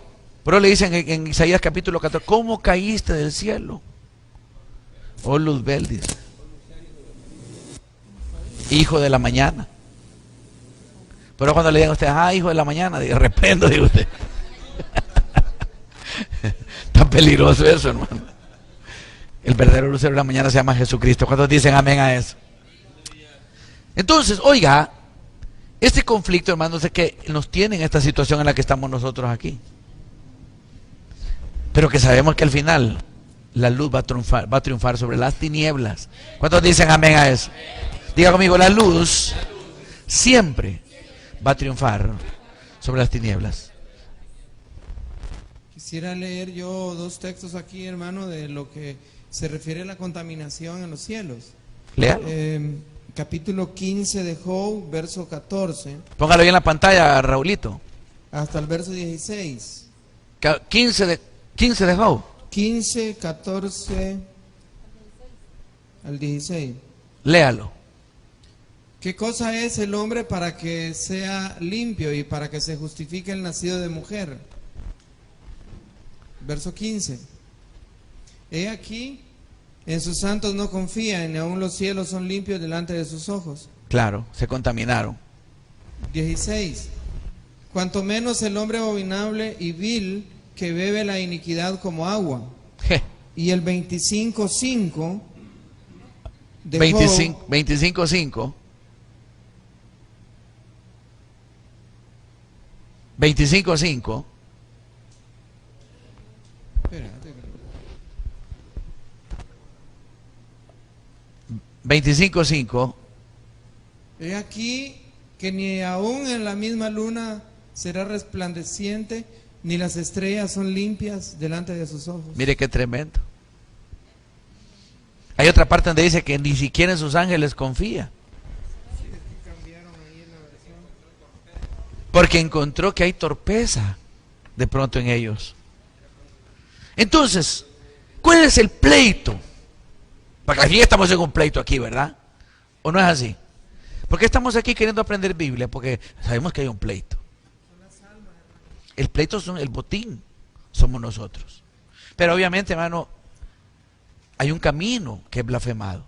Pero le dicen en Isaías capítulo 14, ¿cómo caíste del cielo? Oh, Luzbel, dice. Hijo de la mañana. Pero cuando le digan a usted, hijo de la mañana, diga, reprendo, diga usted. Tan peligroso eso, hermano. El verdadero lucero de la mañana se llama Jesucristo. ¿Cuántos dicen amén a eso? Entonces, oiga, este conflicto, hermanos, es que nos tiene en esta situación en la que estamos nosotros aquí. Pero que sabemos que al final la luz va a triunfar sobre las tinieblas. ¿Cuántos dicen amén a eso? Diga conmigo, la luz siempre va a triunfar sobre las tinieblas. Quisiera leer yo 2 textos aquí, hermano, de lo que se refiere a la contaminación en los cielos. Léalo. Capítulo 15 de Job, verso 14. Póngalo ahí en la pantalla, Raulito. Hasta el verso 16. 15 de Job. 15, 14 al 16. Léalo. ¿Qué cosa es el hombre para que sea limpio y para que se justifique el nacido de mujer? Verso 15. He aquí, en sus santos no confía, ni aun los cielos son limpios delante de sus ojos. Claro, se contaminaron. 16. Cuanto menos el hombre abominable y vil que bebe la iniquidad como agua. Y el 25:5 de 25:5. 25:5. Espérate. 25:5. He aquí que ni aún en la misma luna será resplandeciente, ni las estrellas son limpias delante de sus ojos. Mire qué tremendo. Hay otra parte donde dice que ni siquiera en sus ángeles confía. Porque encontró que hay torpeza de pronto en ellos. Entonces, ¿cuál es el pleito? Porque aquí estamos en un pleito aquí, ¿verdad? ¿O no es así? ¿Por qué estamos aquí queriendo aprender Biblia? Porque sabemos que hay un pleito. El pleito son el botín, somos nosotros. Pero obviamente, hermano, hay un camino que es blasfemado.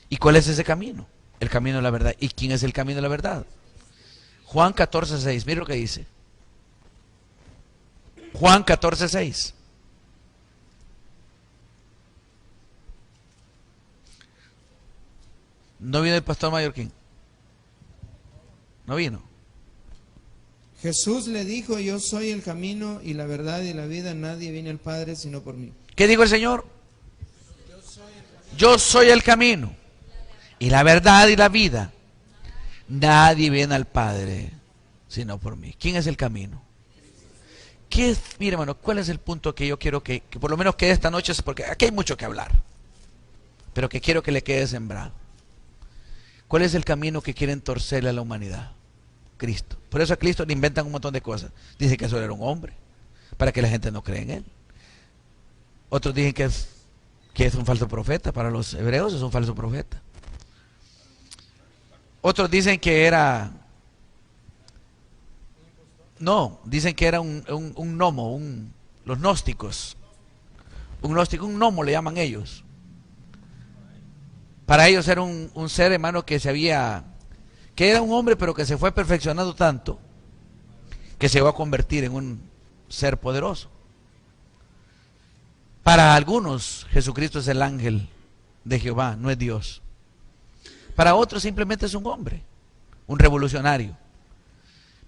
¿Y cuál es ese camino? El camino de la verdad. ¿Y quién es el camino de la verdad? Juan 14:6, mire lo que dice. Juan 14:6. ¿No vino el pastor Mallorquín? ¿No vino? Jesús le dijo: yo soy el camino y la verdad y la vida, nadie viene al Padre sino por mí. ¿Qué dijo el Señor? Yo soy el camino y la verdad y la vida, nadie viene al Padre sino por mí. ¿Quién es el camino? ¿Qué es? Mira, hermano, ¿cuál es el punto que yo quiero que por lo menos quede esta noche? Porque aquí hay mucho que hablar, pero que quiero que le quede sembrado. ¿Cuál es el camino que quieren torcerle a la humanidad? Cristo. Por eso a Cristo le inventan un montón de cosas. Dice que solo era un hombre, para que la gente no cree en él. Otros dicen que es un falso profeta. Para los hebreos es un falso profeta. Otros dicen que era... No, dicen que era un gnomo, los gnósticos. Un gnóstico, un gnomo le llaman ellos. Para ellos era un ser, hermano, que era un hombre, pero que se fue perfeccionando tanto que se va a convertir en un ser poderoso. Para algunos, Jesucristo es el ángel de Jehová, no es Dios. Para otros simplemente es un hombre, un revolucionario.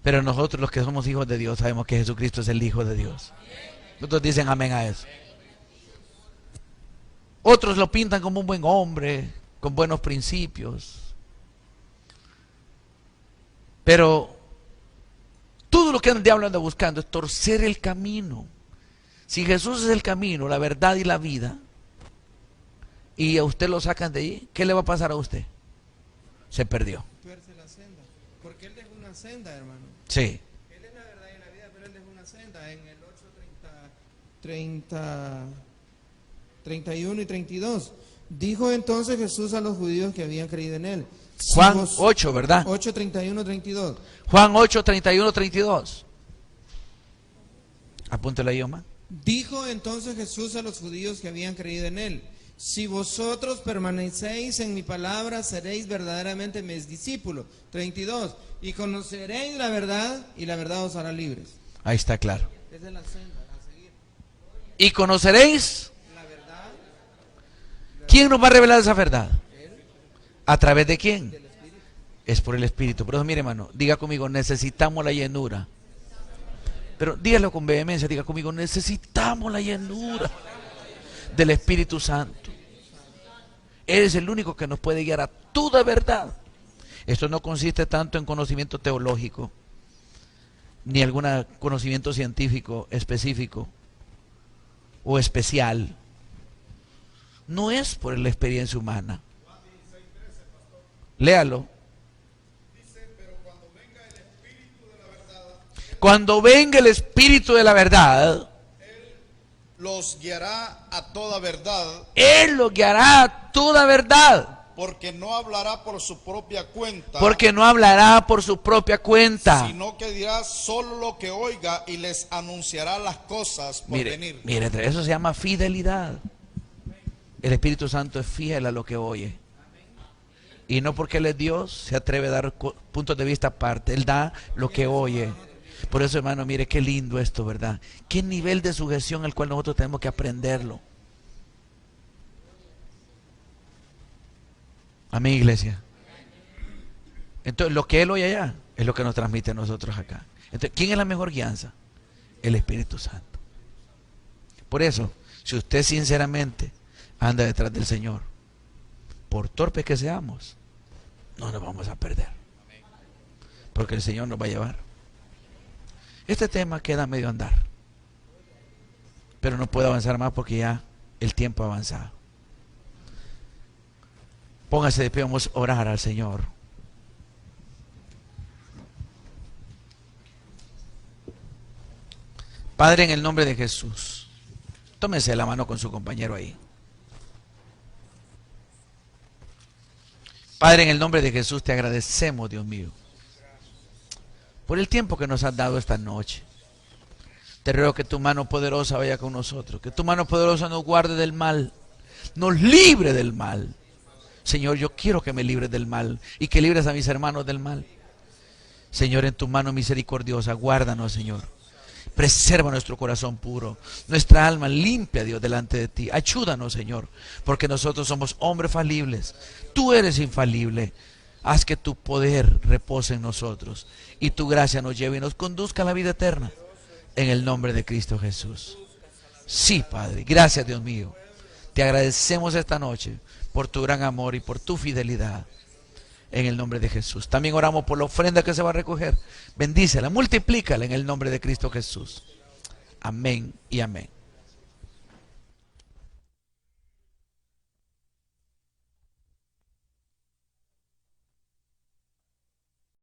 Pero nosotros, los que somos hijos de Dios, sabemos que Jesucristo es el Hijo de Dios. Otros dicen amén a eso. Otros lo pintan como un buen hombre, con buenos principios. Pero todo lo que el diablo anda buscando es torcer el camino. Si Jesús es el camino, la verdad y la vida, y a usted lo sacan de ahí, ¿qué le va a pasar a usted? Se perdió. Tuerce la senda, porque Él dejó una senda, hermano. Sí. Él es la verdad y la vida, pero Él dejó una senda. En el 31 y 32. Dijo entonces Jesús a los judíos que habían creído en Él. Juan 8, ¿verdad? 8, 31, 32. Juan 8, 31, 32. Apúntelo ahí, Omar. Dijo entonces Jesús a los judíos que habían creído en Él: si vosotros permanecéis en mi palabra, seréis verdaderamente mis discípulos. 32. Y conoceréis la verdad, y la verdad os hará libres. Ahí está claro. Esa es la senda a seguir. Y conoceréis. La verdad. ¿Quién nos va a revelar esa verdad? ¿A través de quién? Es por el Espíritu. Por eso, mire, hermano, diga conmigo, necesitamos la llenura. Pero dígalo con vehemencia, diga conmigo, necesitamos la llenura del Espíritu Santo. Él es el único que nos puede guiar a toda verdad. Esto no consiste tanto en conocimiento teológico, ni algún conocimiento científico específico o especial. No es por la experiencia humana. Léalo. Cuando venga el Espíritu de la verdad, los guiará a toda verdad. Él los guiará a toda verdad. Porque no hablará por su propia cuenta. Porque no hablará por su propia cuenta. Sino que dirá solo lo que oiga y les anunciará las cosas por venir. Mire, eso se llama fidelidad. El Espíritu Santo es fiel a lo que oye. Y no porque Él es Dios se atreve a dar puntos de vista aparte. Él da lo que oye. Por eso, hermano, mire qué lindo esto, ¿verdad? Qué nivel de sujeción al cual nosotros tenemos que aprenderlo. Amén, iglesia. Entonces, lo que Él oye allá es lo que nos transmite a nosotros acá. Entonces, ¿quién es la mejor guianza? El Espíritu Santo. Por eso, si usted sinceramente anda detrás del Señor, por torpes que seamos, no nos vamos a perder. Porque el Señor nos va a llevar. Este tema queda a medio andar, pero no puedo avanzar más porque ya el tiempo ha avanzado. Póngase de pie, vamos a orar al Señor. Padre, en el nombre de Jesús, tómese la mano con su compañero ahí. Padre, en el nombre de Jesús te agradecemos, Dios mío, por el tiempo que nos has dado esta noche. Te ruego que tu mano poderosa vaya con nosotros, que tu mano poderosa nos guarde del mal, nos libre del mal. Señor, yo quiero que me libres del mal y que libres a mis hermanos del mal. Señor, en tu mano misericordiosa, guárdanos, Señor. Preserva nuestro corazón puro, nuestra alma limpia, Dios, delante de ti. Ayúdanos, Señor, porque nosotros somos hombres falibles. Tú eres infalible. Haz que tu poder repose en nosotros y tu gracia nos lleve y nos conduzca a la vida eterna. En el nombre de Cristo Jesús. Sí, Padre. Gracias, Dios mío. Te agradecemos esta noche por tu gran amor y por tu fidelidad. En el nombre de Jesús. También oramos por la ofrenda que se va a recoger. Bendícela, multiplícala en el nombre de Cristo Jesús. Amén y amén.